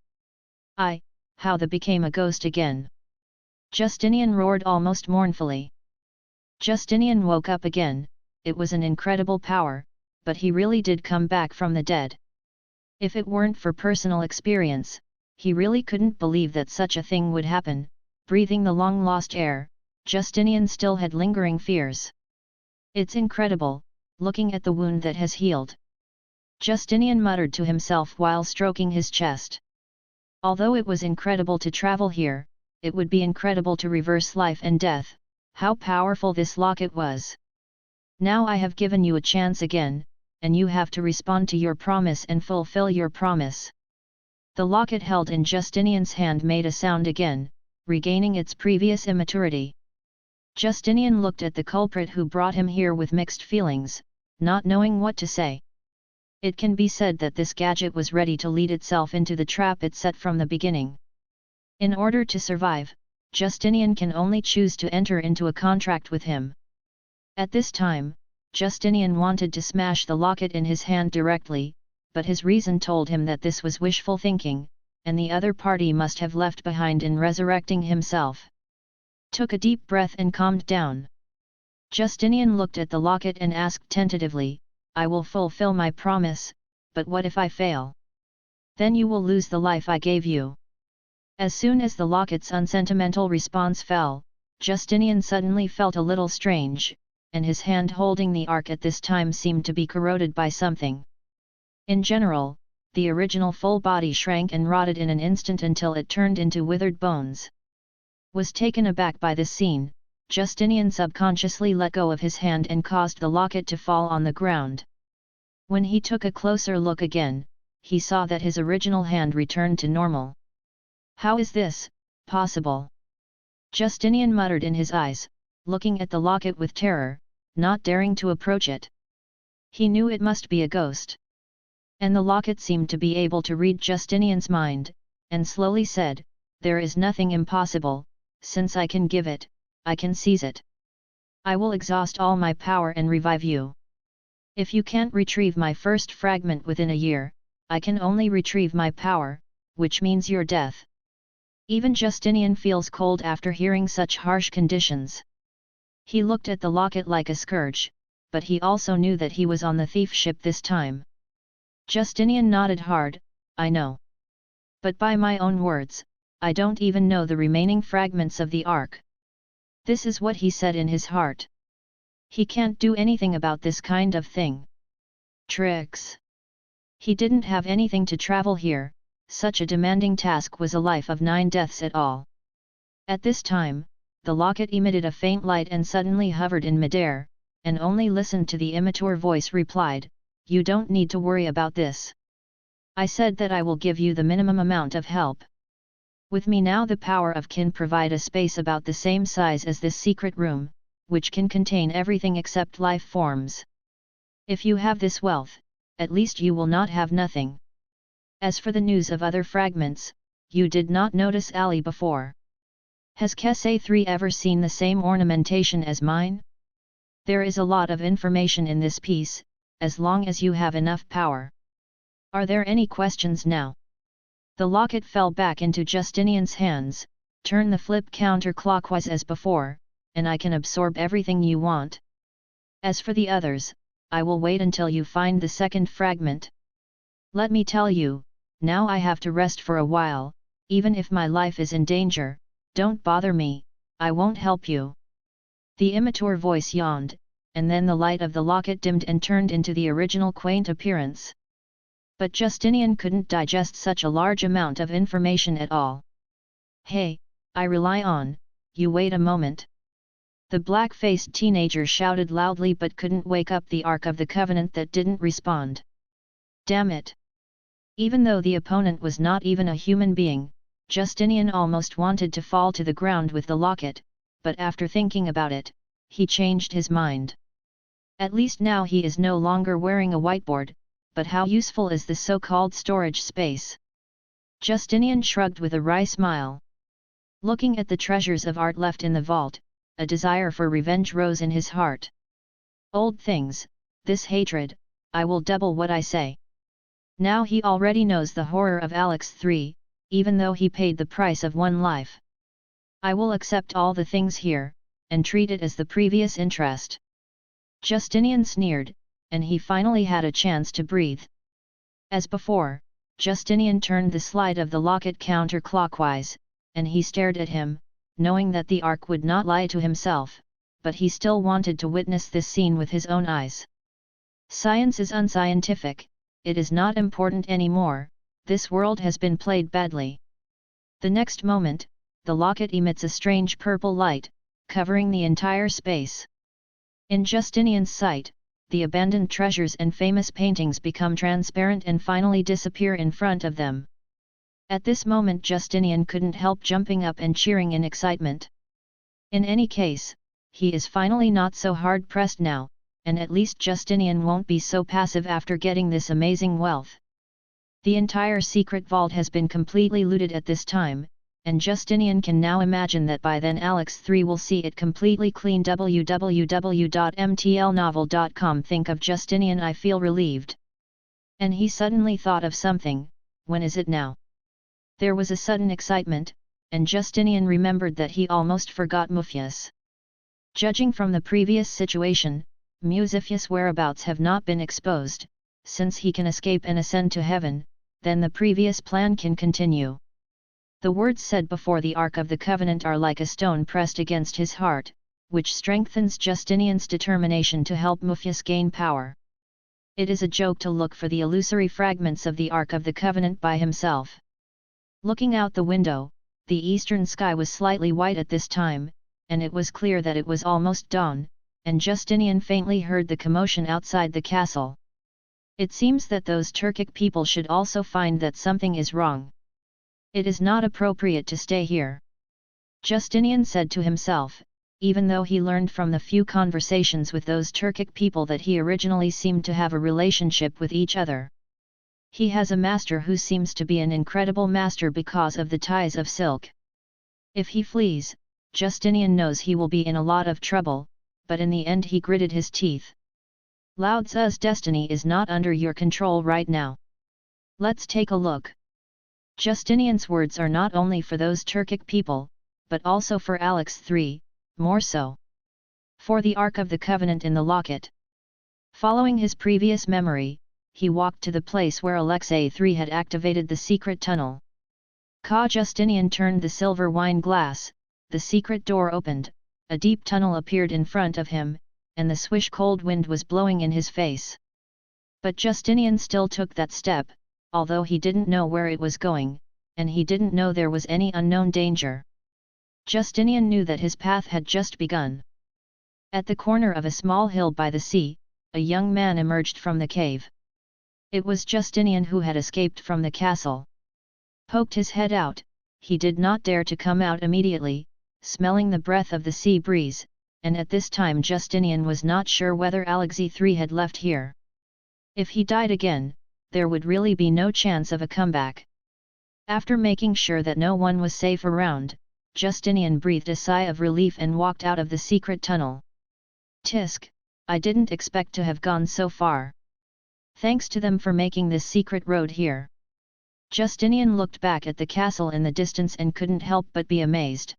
How the became a ghost again? Justinian roared almost mournfully. Justinian woke up again. It was an incredible power, but he really did come back from the dead. If it weren't for personal experience, he really couldn't believe that such a thing would happen. Breathing the long-lost air, Justinian still had lingering fears. It's incredible, looking at the wound that has healed. Justinian muttered to himself while stroking his chest. Although it was incredible to travel here, it would be incredible to reverse life and death. How powerful this locket was. Now I have given you a chance again, and you have to respond to your promise and fulfill your promise. The locket held in Justinian's hand made a sound again, regaining its previous immaturity. Justinian looked at the culprit who brought him here with mixed feelings, not knowing what to say. It can be said that this gadget was ready to lead itself into the trap it set from the beginning. In order to survive, Justinian can only choose to enter into a contract with him. At this time, Justinian wanted to smash the locket in his hand directly, but his reason told him that this was wishful thinking, and the other party must have left behind in resurrecting himself. Took a deep breath and calmed down. Justinian looked at the locket and asked tentatively, I will fulfill my promise, but what if I fail? Then you will lose the life I gave you. As soon as the locket's unsentimental response fell, Justinian suddenly felt a little strange, and his hand holding the ark at this time seemed to be corroded by something. In general, the original full body shrank and rotted in an instant until it turned into withered bones. Was taken aback by this scene, Justinian subconsciously let go of his hand and caused the locket to fall on the ground. When he took a closer look again, he saw that his original hand returned to normal. How is this possible? Justinian muttered in his eyes, looking at the locket with terror, not daring to approach it. He knew it must be a ghost. And the locket seemed to be able to read Justinian's mind, and slowly said, there is nothing impossible, since I can give it, I can seize it. I will exhaust all my power and revive you. If you can't retrieve my first fragment within a year, I can only retrieve my power, which means your death. Even Justinian feels cold after hearing such harsh conditions. He looked at the locket like a scourge, but he also knew that he was on the thief ship this time. Justinian nodded hard, I know. But by my own words, I don't even know the remaining fragments of the ark. This is what he said in his heart. He can't do anything about this kind of thing. Tricks. He didn't have anything to travel here, such a demanding task was a life of 9 deaths at all. At this time, the locket emitted a faint light and suddenly hovered in midair, and only listened to the immature voice replied, you don't need to worry about this. I said that I will give you the minimum amount of help. With me now the power of can provide a space about the same size as this secret room, which can contain everything except life forms. If you have this wealth, at least you will not have nothing. As for the news of other fragments, you did not notice Ali before. Has Kese 3 ever seen the same ornamentation as mine? There is a lot of information in this piece, as long as you have enough power. Are there any questions now? The locket fell back into Justinian's hands, turn the flip counterclockwise as before, and I can absorb everything you want. As for the others, I will wait until you find the second fragment. Let me tell you, now I have to rest for a while, even if my life is in danger, don't bother me, I won't help you. The immature voice yawned, and then the light of the locket dimmed and turned into the original quaint appearance. But Justinian couldn't digest such a large amount of information at all. Hey, I rely on, you wait a moment. The black-faced teenager shouted loudly but couldn't wake up the Ark of the Covenant that didn't respond. Damn it! Even though the opponent was not even a human being, Justinian almost wanted to fall to the ground with the locket, but after thinking about it, he changed his mind. At least now he is no longer wearing a whiteboard, but how useful is the so-called storage space? Justinian shrugged with a wry smile. Looking at the treasures of art left in the vault, a desire for revenge rose in his heart. Old things, this hatred, I will double what I say. Now he already knows the horror of Alex III, even though he paid the price of one life. I will accept all the things here, and treat it as the previous interest. Justinian sneered, and he finally had a chance to breathe. As before, Justinian turned the slide of the locket counterclockwise, and he stared at him, knowing that the Ark would not lie to himself, but he still wanted to witness this scene with his own eyes. Science is unscientific, it is not important anymore, this world has been played badly. The next moment, the locket emits a strange purple light, covering the entire space. In Justinian's sight, the abandoned treasures and famous paintings become transparent and finally disappear in front of them. At this moment Justinian couldn't help jumping up and cheering in excitement. In any case, he is finally not so hard-pressed now, and at least Justinian won't be so passive after getting this amazing wealth. The entire secret vault has been completely looted at this time, and Justinian can now imagine that by then Alex III will see it completely clean. www.mtlnovel.com. Think of Justinian, I feel relieved. And he suddenly thought of something. When is it now? There was a sudden excitement, and Justinian remembered that he almost forgot Muffius. Judging from the previous situation, Muffius' whereabouts have not been exposed. Since he can escape and ascend to heaven, then the previous plan can continue. The words said before the Ark of the Covenant are like a stone pressed against his heart, which strengthens Justinian's determination to help Muffius gain power. It is a joke to look for the illusory fragments of the Ark of the Covenant by himself. Looking out the window, the eastern sky was slightly white at this time, and it was clear that it was almost dawn, and Justinian faintly heard the commotion outside the castle. It seems that those Turkic people should also find that something is wrong. It is not appropriate to stay here, Justinian said to himself, even though he learned from the few conversations with those Turkic people that he originally seemed to have a relationship with each other. He has a master who seems to be an incredible master because of the ties of silk. If he flees, Justinian knows he will be in a lot of trouble, but in the end he gritted his teeth. Lao Tzu's destiny is not under your control right now. Let's take a look. Justinian's words are not only for those Turkic people, but also for Alex III, more so. For the Ark of the Covenant in the locket. Following his previous memory, he walked to the place where Alexei III had activated the secret tunnel. Justinian turned the silver wine glass, the secret door opened, a deep tunnel appeared in front of him, and the swish cold wind was blowing in his face. But Justinian still took that step, although he didn't know where it was going, and he didn't know there was any unknown danger. Justinian knew that his path had just begun. At the corner of a small hill by the sea, a young man emerged from the cave. It was Justinian who had escaped from the castle. Poked his head out, he did not dare to come out immediately, smelling the breath of the sea breeze, and at this time Justinian was not sure whether Alexei III had left here. If he died again, there would really be no chance of a comeback. After making sure that no one was safe around, Justinian breathed a sigh of relief and walked out of the secret tunnel. Tisk, I didn't expect to have gone so far. Thanks to them for making this secret road here. Justinian looked back at the castle in the distance and couldn't help but be amazed.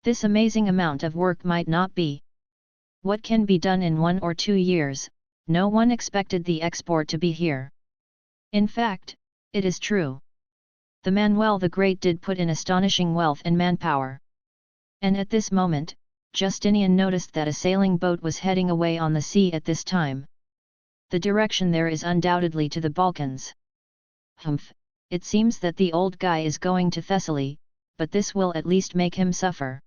This amazing amount of work might not be what can be done in 1 or 2 years. No one expected the export to be here. In fact, it is true. The Manuel the Great did put in astonishing wealth and manpower. And at this moment, Justinian noticed that a sailing boat was heading away on the sea at this time. The direction there is undoubtedly to the Balkans. Humph, it seems that the old guy is going to Thessaly, but this will at least make him suffer.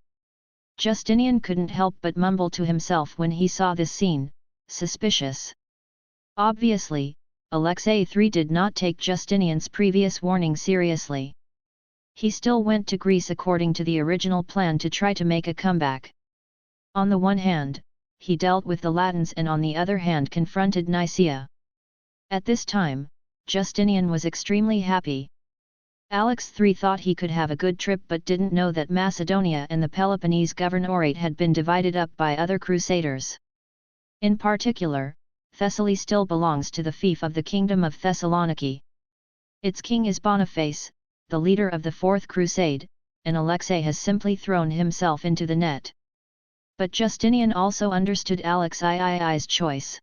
Justinian couldn't help but mumble to himself when he saw this scene, suspicious. Obviously, Alexei III did not take Justinian's previous warning seriously. He still went to Greece according to the original plan to try to make a comeback. On the one hand, he dealt with the Latins and on the other hand confronted Nicaea. At this time, Justinian was extremely happy. Alex III thought he could have a good trip but didn't know that Macedonia and the Peloponnese governorate had been divided up by other crusaders. In particular, Thessaly still belongs to the fief of the Kingdom of Thessaloniki. Its king is Boniface, the leader of the Fourth Crusade, and Alexei has simply thrown himself into the net. But Justinian also understood Alexei's choice.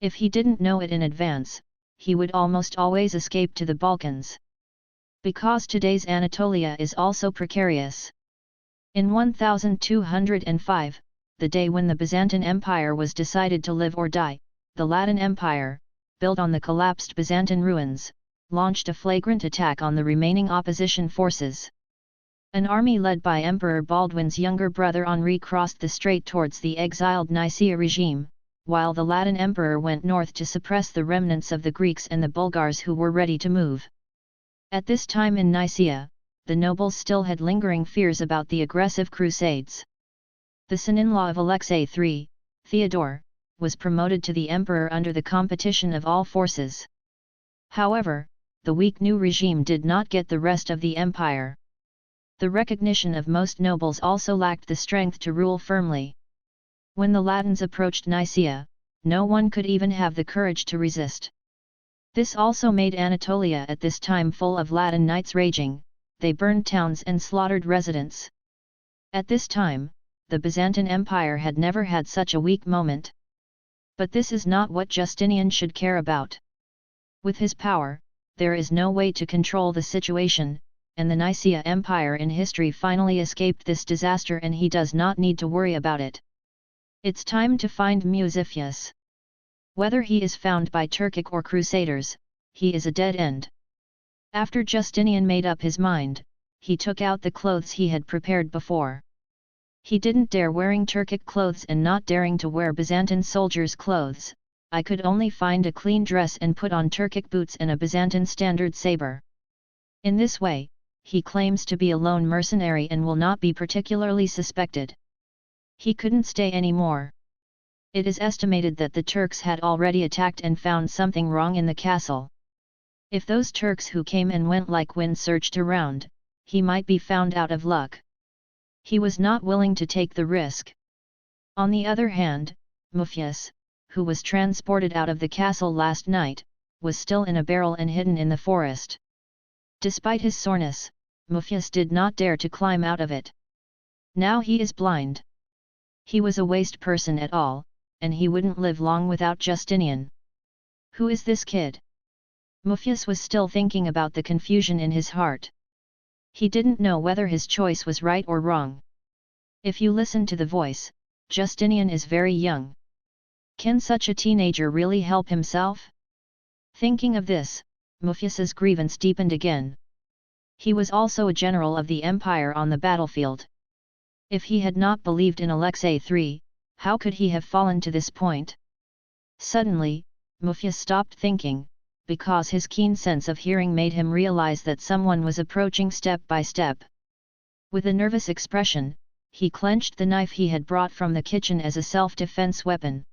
If he didn't know it in advance, he would almost always escape to the Balkans. Because today's Anatolia is also precarious. In 1205, the day when the Byzantine Empire was decided to live or die, the Latin Empire, built on the collapsed Byzantine ruins, launched a flagrant attack on the remaining opposition forces. An army led by Emperor Baldwin's younger brother Henri crossed the strait towards the exiled Nicaea regime, while the Latin emperor went north to suppress the remnants of the Greeks and the Bulgars who were ready to move. At this time in Nicaea, the nobles still had lingering fears about the aggressive crusades. The son-in-law of Alexei III, Theodore, was promoted to the emperor under the competition of all forces. However, the weak new regime did not get the rest of the empire. The recognition of most nobles also lacked the strength to rule firmly. When the Latins approached Nicaea, no one could even have the courage to resist. This also made Anatolia at this time full of Latin knights raging. They burned towns and slaughtered residents. At this time, the Byzantine Empire had never had such a weak moment. But this is not what Justinian should care about. With his power, there is no way to control the situation, and the Nicaea Empire in history finally escaped this disaster, and he does not need to worry about it. It's time to find Muziphus. Whether he is found by Turkic or Crusaders, he is a dead end. After Justinian made up his mind, he took out the clothes he had prepared before. He didn't dare wearing Turkic clothes and not daring to wear Byzantine soldiers' clothes. I could only find a clean dress and put on Turkic boots and a Byzantine standard saber. In this way, he claims to be a lone mercenary and will not be particularly suspected. He couldn't stay anymore. It is estimated that the Turks had already attacked and found something wrong in the castle. If those Turks who came and went like wind searched around, he might be found out of luck. He was not willing to take the risk. On the other hand, Mufius, who was transported out of the castle last night, was still in a barrel and hidden in the forest. Despite his soreness, Mufius did not dare to climb out of it. Now he is blind. He was a waste person at all, and he wouldn't live long without Justinian. Who is this kid? Mufius was still thinking about the confusion in his heart. He didn't know whether his choice was right or wrong. If you listen to the voice, Justinian is very young. Can such a teenager really help himself? Thinking of this, Mufius's grievance deepened again. He was also a general of the empire on the battlefield. If he had not believed in Alexei III, how could he have fallen to this point? Suddenly, Mufius stopped thinking, because his keen sense of hearing made him realize that someone was approaching step by step. With a nervous expression, he clenched the knife he had brought from the kitchen as a self-defense weapon.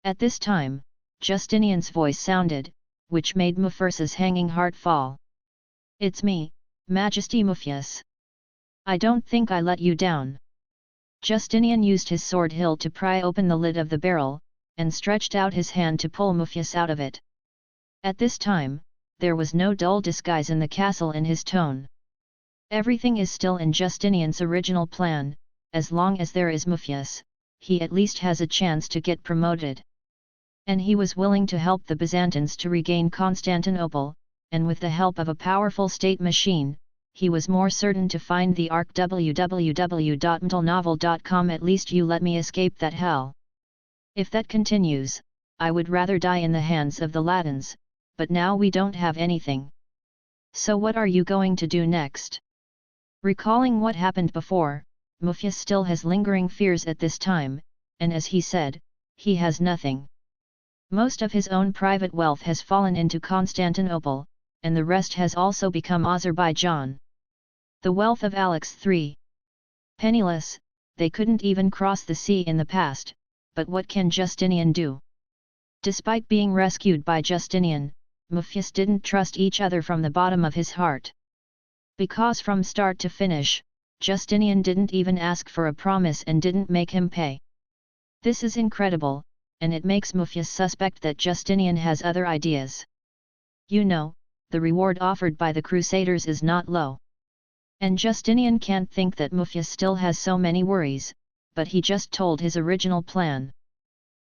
At this time, Justinian's voice sounded, which made Mufius's hanging heart fall. "It's me, Majesty Mufius. I don't think I let you down." Justinian used his sword hilt to pry open the lid of the barrel, and stretched out his hand to pull Mufius out of it. At this time, there was no dull disguise in the castle in his tone. Everything is still in Justinian's original plan. As long as there is Mufius, he at least has a chance to get promoted. And he was willing to help the Byzantines to regain Constantinople, and with the help of a powerful state machine, he was more certain to find the Ark. www.mtlnovel.com. At least you let me escape that hell. If that continues, I would rather die in the hands of the Latins, but now we don't have anything. So what are you going to do next? Recalling what happened before, Mufius still has lingering fears at this time, and as he said, he has nothing. Most of his own private wealth has fallen into Constantinople, and the rest has also become Azerbaijan. The wealth of Alex III. Penniless, they couldn't even cross the sea in the past, but what can Justinian do? Despite being rescued by Justinian, Mufius didn't trust each other from the bottom of his heart. Because from start to finish, Justinian didn't even ask for a promise and didn't make him pay. This is incredible, and it makes Mufius suspect that Justinian has other ideas. You know, the reward offered by the Crusaders is not low. And Justinian can't think that Muftius still has so many worries, but he just told his original plan.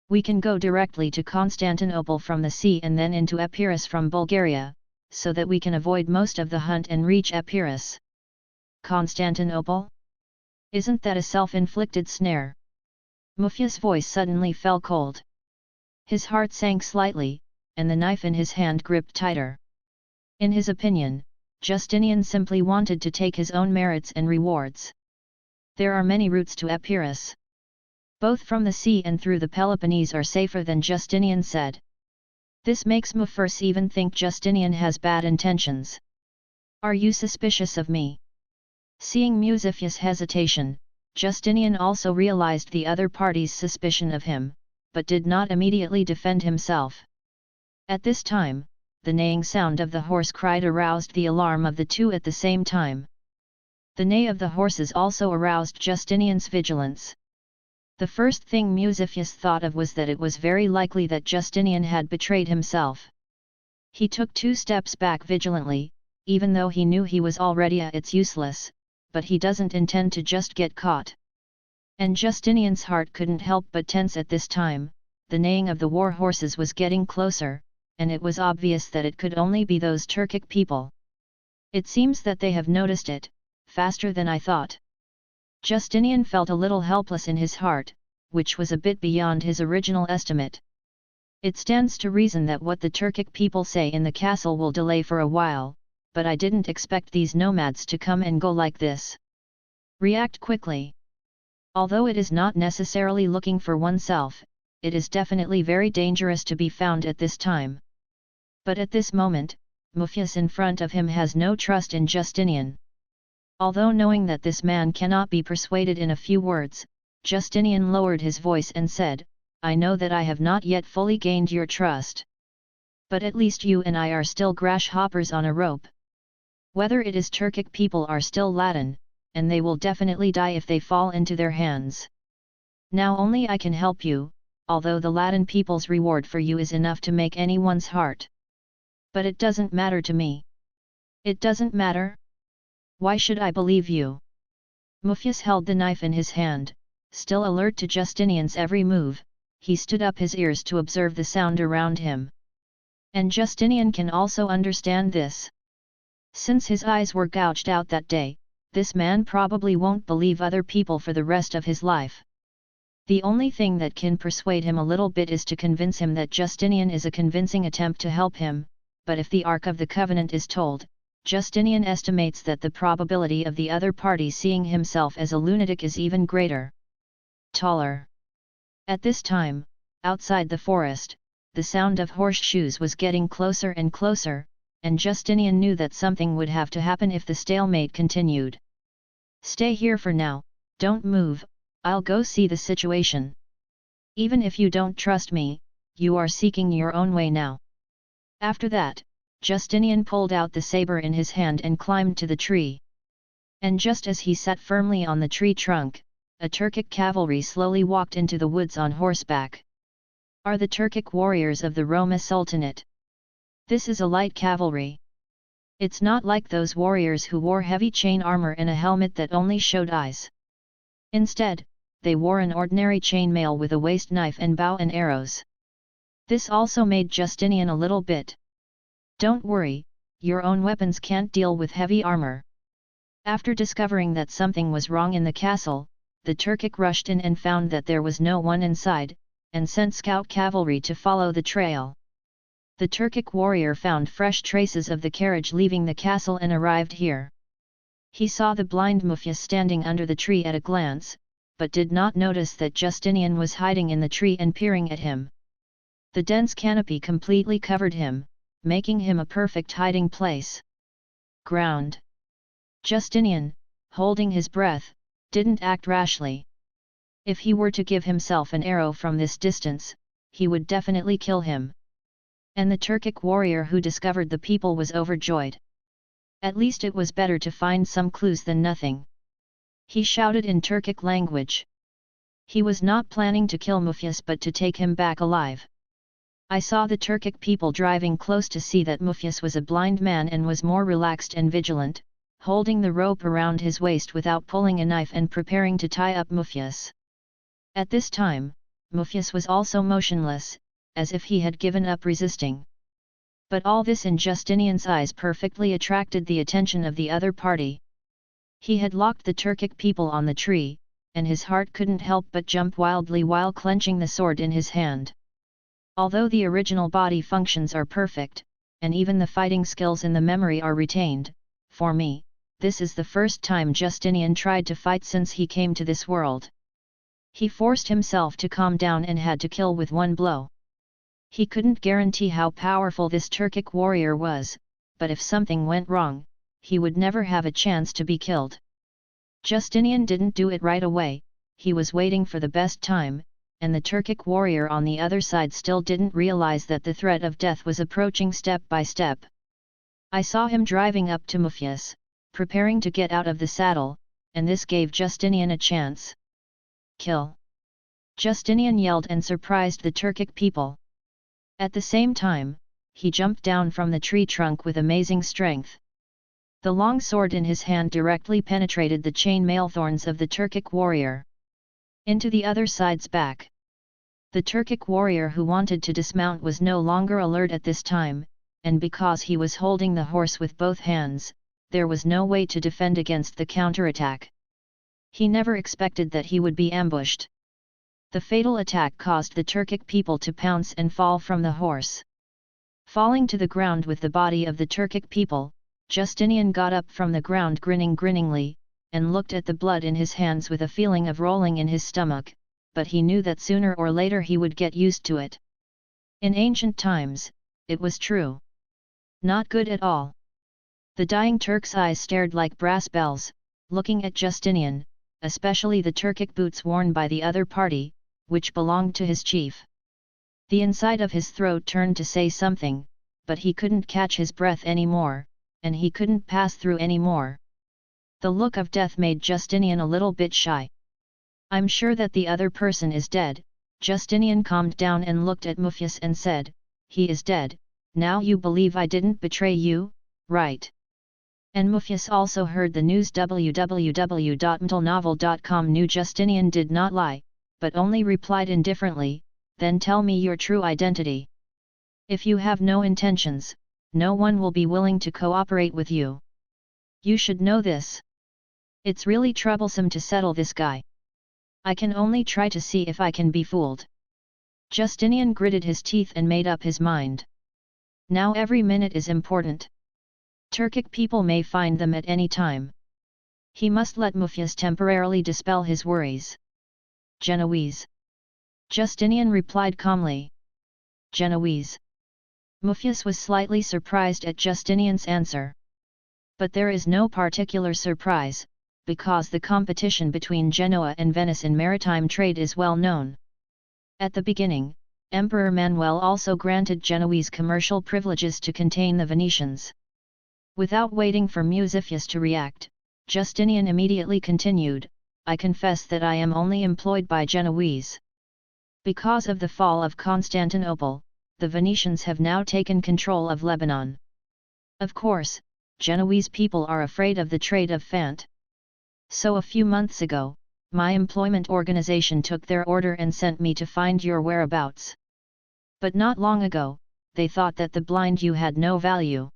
We can go directly to Constantinople from the sea and then into Epirus from Bulgaria, so that we can avoid most of the hunt and reach Epirus. Constantinople? Isn't that a self-inflicted snare? Muftius' voice suddenly fell cold. His heart sank slightly, and the knife in his hand gripped tighter. In his opinion, Justinian simply wanted to take his own merits and rewards. There are many routes to Epirus. Both from the sea and through the Peloponnese are safer than Justinian said. This makes Muftius even think Justinian has bad intentions. Are you suspicious of me? Seeing Muftius' hesitation, Justinian also realized the other party's suspicion of him, but did not immediately defend himself. At this time, the neighing sound of the horse cried aroused the alarm of the two at the same time. The neigh of the horses also aroused Justinian's vigilance. The first thing Muftius thought of was that it was very likely that Justinian had betrayed himself. He took 2 steps back vigilantly, even though he knew he was already it's useless, but he doesn't intend to just get caught. And Justinian's heart couldn't help but tense at this time. The neighing of the war horses was getting closer, and it was obvious that it could only be those Turkic people. It seems that they have noticed it, faster than I thought. Justinian felt a little helpless in his heart, which was a bit beyond his original estimate. It stands to reason that what the Turkic people say in the castle will delay for a while, but I didn't expect these nomads to come and go like this. React quickly. Although it is not necessarily looking for oneself, it is definitely very dangerous to be found at this time. But at this moment, Muftius in front of him has no trust in Justinian. Although knowing that this man cannot be persuaded in a few words, Justinian lowered his voice and said, I know that I have not yet fully gained your trust. But at least you and I are still grasshoppers on a rope. Whether it is Turkic people are still Latin, and they will definitely die if they fall into their hands. Now only I can help you, although the Latin people's reward for you is enough to make anyone's heart. But it doesn't matter to me. It doesn't matter? Why should I believe you? Muftius held the knife in his hand, still alert to Justinian's every move. He stood up his ears to observe the sound around him. And Justinian can also understand this. Since his eyes were gouged out that day, this man probably won't believe other people for the rest of his life. The only thing that can persuade him a little bit is to convince him that Justinian is a convincing attempt to help him, but if the Ark of the Covenant is told, Justinian estimates that the probability of the other party seeing himself as a lunatic is even greater. Taller. At this time, outside the forest, the sound of horseshoes was getting closer and closer, and Justinian knew that something would have to happen if the stalemate continued. Stay here for now, don't move, I'll go see the situation. Even if you don't trust me, you are seeking your own way now. After that, Justinian pulled out the saber in his hand and climbed to the tree. And just as he sat firmly on the tree trunk, a Turkic cavalry slowly walked into the woods on horseback. Are the Turkic warriors of the Roma Sultanate? This is a light cavalry. It's not like those warriors who wore heavy chain armor and a helmet that only showed eyes. Instead, they wore an ordinary chainmail with a waist knife and bow and arrows. This also made Justinian a little bit. Don't worry, your own weapons can't deal with heavy armor. After discovering that something was wrong in the castle, the Turkic rushed in and found that there was no one inside, and sent scout cavalry to follow the trail. The Turkic warrior found fresh traces of the carriage leaving the castle and arrived here. He saw the blind Muftius standing under the tree at a glance, but did not notice that Justinian was hiding in the tree and peering at him. The dense canopy completely covered him, making him a perfect hiding place. Ground. Justinian, holding his breath, didn't act rashly. If he were to give himself an arrow from this distance, he would definitely kill him. And the Turkic warrior who discovered the people was overjoyed. At least it was better to find some clues than nothing. He shouted in Turkic language. He was not planning to kill Muftius but to take him back alive. I saw the Turkic people driving close to see that Mufyas was a blind man and was more relaxed and vigilant, holding the rope around his waist without pulling a knife and preparing to tie up Mufyas. At this time, Mufyas was also motionless, as if he had given up resisting. But all this in Justinian's eyes perfectly attracted the attention of the other party. He had locked the Turkic people on the tree, and his heart couldn't help but jump wildly while clenching the sword in his hand. Although the original body functions are perfect, and even the fighting skills in the memory are retained, for me, this is the first time Justinian tried to fight since he came to this world. He forced himself to calm down and had to kill with one blow. He couldn't guarantee how powerful this Turkic warrior was, but if something went wrong, he would never have a chance to be killed. Justinian didn't do it right away, he was waiting for the best time, and the Turkic warrior on the other side still didn't realize that the threat of death was approaching step by step. I saw him driving up to Mufyas, preparing to get out of the saddle, and this gave Justinian a chance. Kill! Justinian yelled and surprised the Turkic people. At the same time, he jumped down from the tree trunk with amazing strength. The long sword in his hand directly penetrated the chain-mail thorns of the Turkic warrior into the other side's back. The Turkic warrior who wanted to dismount was no longer alert at this time, and because he was holding the horse with both hands, there was no way to defend against the counterattack. He never expected that he would be ambushed. The fatal attack caused the Turkic people to pounce and fall from the horse. Falling to the ground with the body of the Turkic people, Justinian got up from the ground grinningly, and looked at the blood in his hands with a feeling of rolling in his stomach, but he knew that sooner or later he would get used to it. In ancient times, it was true. Not good at all. The dying Turk's eyes stared like brass bells, looking at Justinian, especially the Turkic boots worn by the other party, which belonged to his chief. The inside of his throat turned to say something, but he couldn't catch his breath anymore, and he couldn't pass through anymore. The look of death made Justinian a little bit shy. I'm sure that the other person is dead. Justinian calmed down and looked at Mufyas and said, he is dead, now you believe I didn't betray you, right? And Mufyas also heard the news. www.mtlnovel.com knew Justinian did not lie, but only replied indifferently, then tell me your true identity. If you have no intentions, no one will be willing to cooperate with you. You should know this. It's really troublesome to settle this guy. I can only try to see if I can be fooled. Justinian gritted his teeth and made up his mind. Now every minute is important. Turkic people may find them at any time. He must let Mufyas temporarily dispel his worries. Genoese. Justinian replied calmly. Genoese. Mufyas was slightly surprised at Justinian's answer. But there is no particular surprise, because the competition between Genoa and Venice in maritime trade is well known. At the beginning, Emperor Manuel also granted Genoese commercial privileges to contain the Venetians. Without waiting for Muziphius to react, Justinian immediately continued, I confess that I am only employed by Genoese. Because of the fall of Constantinople, the Venetians have now taken control of Lebanon. Of course, Genoese people are afraid of the trade of Fant. So a few months ago, my employment organization took their order and sent me to find your whereabouts. But not long ago, they thought that the blind you had no value.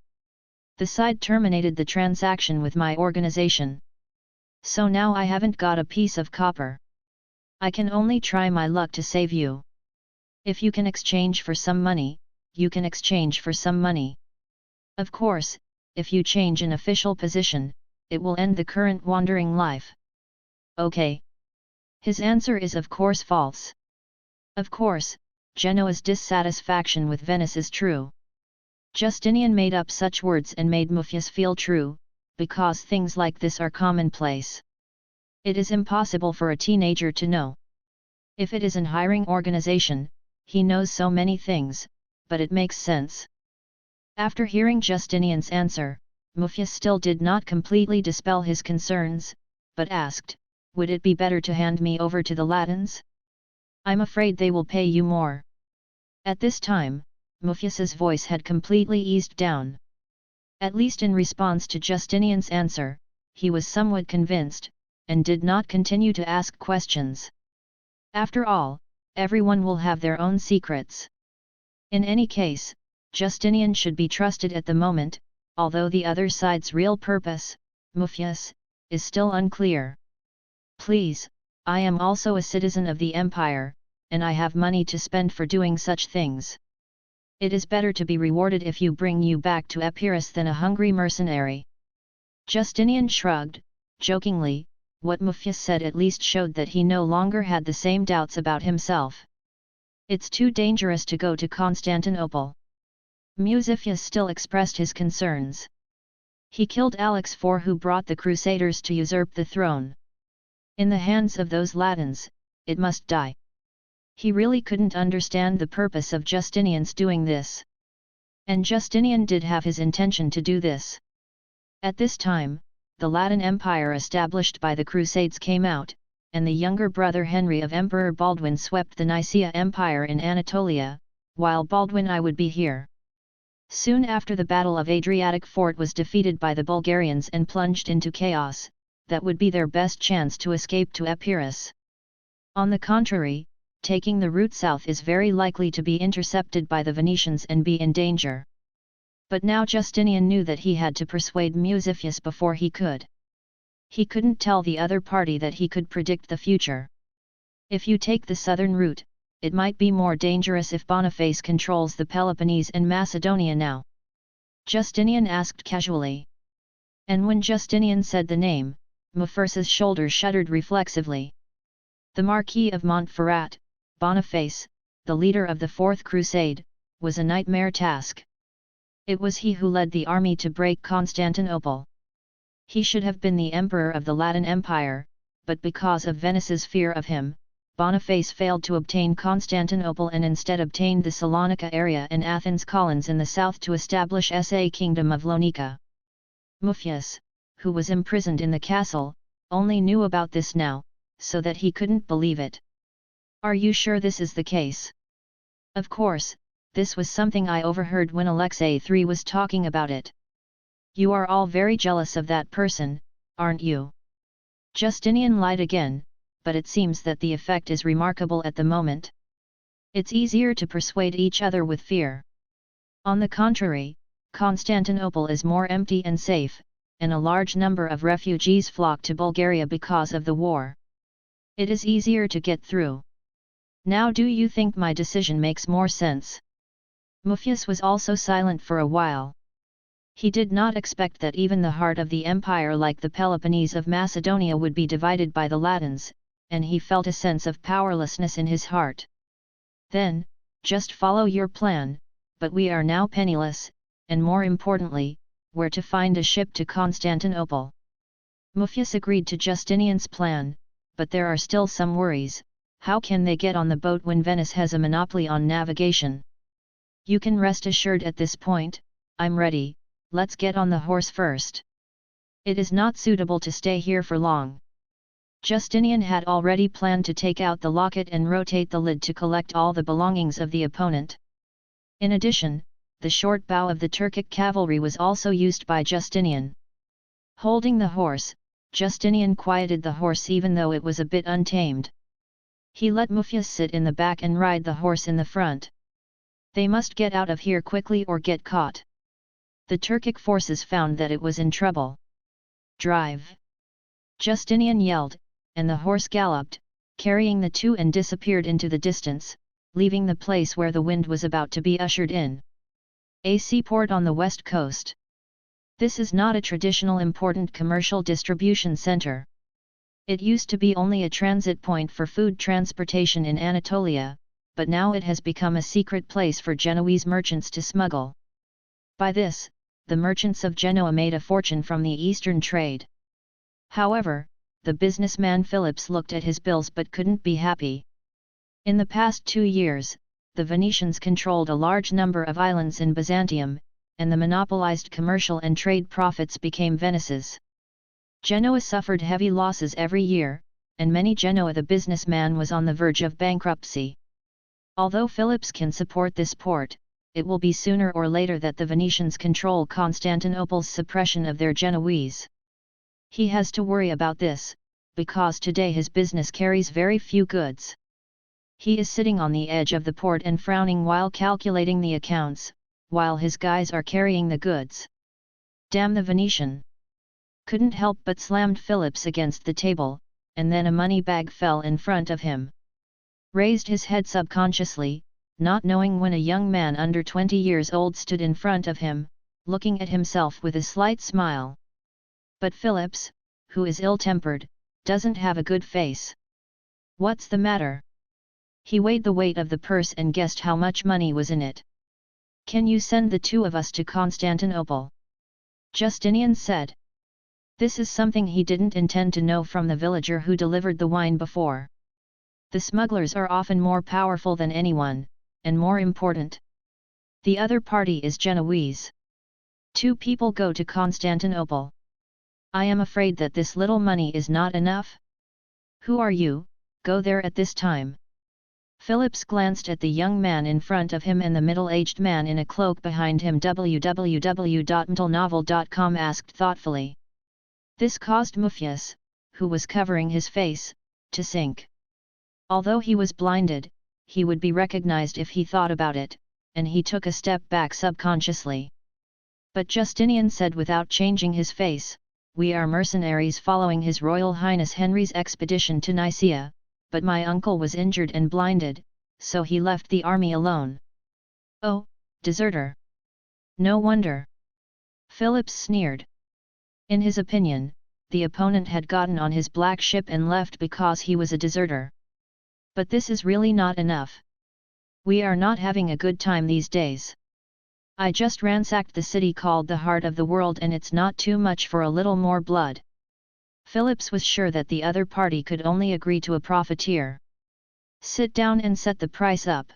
The side terminated the transaction with my organization. So now I haven't got a piece of copper. I can only try my luck to save you. If you can exchange for some money, you can exchange for some money. Of course, if you change an official position, it will end the current wandering life. Okay. His answer is of course false. Of course, Genoa's dissatisfaction with Venice is true. Justinian made up such words and made Mufyas feel true, because things like this are commonplace. It is impossible for a teenager to know. If it is an hiring organization, he knows so many things, but it makes sense. After hearing Justinian's answer, Mufyas still did not completely dispel his concerns, but asked, would it be better to hand me over to the Latins? I'm afraid they will pay you more. At this time, Muffius's voice had completely eased down. At least in response to Justinian's answer, he was somewhat convinced, and did not continue to ask questions. After all, everyone will have their own secrets. In any case, Justinian should be trusted at the moment, although the other side's real purpose, Muffius, is still unclear. Please, I am also a citizen of the empire, and I have money to spend for doing such things. It is better to be rewarded if you bring you back to Epirus than a hungry mercenary. Justinian shrugged, jokingly. What Muffius said at least showed that he no longer had the same doubts about himself. It's too dangerous to go to Constantinople. Muffius still expressed his concerns. He killed Alex IV, who brought the Crusaders to usurp the throne. In the hands of those Latins, it must die. He really couldn't understand the purpose of Justinian's doing this. And Justinian did have his intention to do this. At this time, the Latin Empire established by the Crusades came out, and the younger brother Henry of Emperor Baldwin swept the Nicaea Empire in Anatolia, while Baldwin I would be here. Soon after the Battle of Adriatic Fort was defeated by the Bulgarians and plunged into chaos, that would be their best chance to escape to Epirus. On the contrary, taking the route south is very likely to be intercepted by the Venetians and be in danger. But now Justinian knew that he had to persuade Muffius before he could. He couldn't tell the other party that he could predict the future. If you take the southern route, it might be more dangerous if Boniface controls the Peloponnese and Macedonia now. Justinian asked casually. And when Justinian said the name, Muffius's shoulders shuddered reflexively. The Marquis of Montferrat, Boniface, the leader of the Fourth Crusade, was a nightmare task. It was he who led the army to break Constantinople. He should have been the emperor of the Latin Empire, but because of Venice's fear of him, Boniface failed to obtain Constantinople and instead obtained the Salonika area and Athens Collins in the south to establish the Kingdom of Lonica. Muffius, who was imprisoned in the castle, only knew about this now, so that he couldn't believe it. Are you sure this is the case? Of course, this was something I overheard when Alexei III was talking about it. You are all very jealous of that person, aren't you? Justinian lied again, but it seems that the effect is remarkable at the moment. It's easier to persuade each other with fear. On the contrary, Constantinople is more empty and safe, and a large number of refugees flock to Bulgaria because of the war. It is easier to get through. Now do you think my decision makes more sense? Muffius was also silent for a while. He did not expect that even the heart of the empire like the Peloponnese of Macedonia would be divided by the Latins, and he felt a sense of powerlessness in his heart. Then, just follow your plan, but we are now penniless, and more importantly, where to find a ship to Constantinople. Muffius agreed to Justinian's plan, but there are still some worries. How can they get on the boat when Venice has a monopoly on navigation? You can rest assured at this point, I'm ready, let's get on the horse first. It is not suitable to stay here for long. Justinian had already planned to take out the locket and rotate the lid to collect all the belongings of the opponent. In addition, the short bow of the Turkic cavalry was also used by Justinian. Holding the horse, Justinian quieted the horse even though it was a bit untamed. He let Muffius sit in the back and ride the horse in the front. They must get out of here quickly or get caught. The Turkic forces found that it was in trouble. Drive! Justinian yelled, and the horse galloped, carrying the two and disappeared into the distance, leaving the place where the wind was about to be ushered in. A seaport on the west coast. This is not a traditional important commercial distribution center. It used to be only a transit point for food transportation in Anatolia, but now it has become a secret place for Genoese merchants to smuggle. By this, the merchants of Genoa made a fortune from the eastern trade. However, the businessman Phillips looked at his bills but couldn't be happy. In the past 2 years, the Venetians controlled a large number of islands in Byzantium, and the monopolized commercial and trade profits became Venice's. Genoa suffered heavy losses every year, and many Genoa the businessman was on the verge of bankruptcy. Although Philips can support this port, it will be sooner or later that the Venetians control Constantinople's suppression of their Genoese. He has to worry about this, because today his business carries very few goods. He is sitting on the edge of the port and frowning while calculating the accounts, while his guys are carrying the goods. Damn the Venetian! Couldn't help but slammed Philips against the table, and then a money bag fell in front of him. Raised his head subconsciously, not knowing when a young man under 20 years old stood in front of him, looking at himself with a slight smile. But Philips, who is ill-tempered, doesn't have a good face. What's the matter? He weighed the weight of the purse and guessed how much money was in it. Can you send the two of us to Constantinople? Justinian said. This is something he didn't intend to know from the villager who delivered the wine before. The smugglers are often more powerful than anyone, and more important. The other party is Genoese. 2 people go to Constantinople. I am afraid that this little money is not enough. Who are you? Go there at this time. Philips glanced at the young man in front of him and the middle-aged man in a cloak behind him. www.mtlnovel.com asked thoughtfully. This caused Muffius, who was covering his face, to sink. Although he was blinded, he would be recognized if he thought about it, and he took a step back subconsciously. But Justinian said without changing his face, "We are mercenaries following His Royal Highness Henry's expedition to Nicaea, but my uncle was injured and blinded, so he left the army alone." "Oh, deserter! No wonder!" Philips sneered. In his opinion, the opponent had gotten on his black ship and left because he was a deserter. But this is really not enough. We are not having a good time these days. I just ransacked the city called the Heart of the World, and it's not too much for a little more blood. Philips was sure that the other party could only agree to a profiteer. Sit down and set the price up.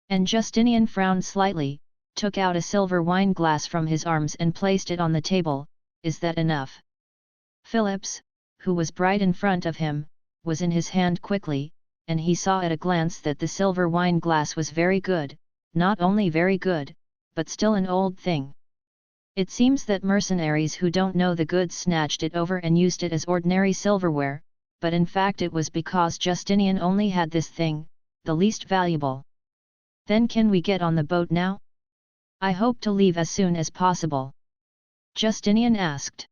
And Justinian frowned slightly, took out a silver wine glass from his arms and placed it on the table. Is that enough? Philips, who was bright in front of him, was in his hand quickly, and he saw at a glance that the silver wine glass was very good, not only very good, but still an old thing. It seems that mercenaries who don't know the goods snatched it over and used it as ordinary silverware, but in fact it was because Justinian only had this thing, the least valuable. Then can we get on the boat now? I hope to leave as soon as possible. Justinian asked.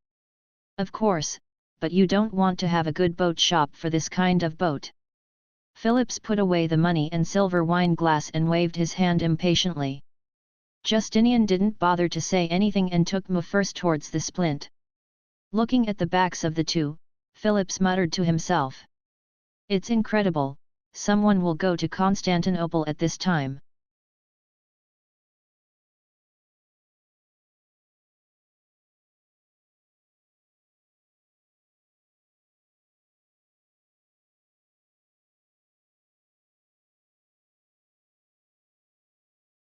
Of course, but you don't want to have a good boat shop for this kind of boat. Philips put away the money and silver wine glass and waved his hand impatiently. Justinian didn't bother to say anything and took Muffius towards the splint. Looking at the backs of the two, Philips muttered to himself. It's incredible, someone will go to Constantinople at this time.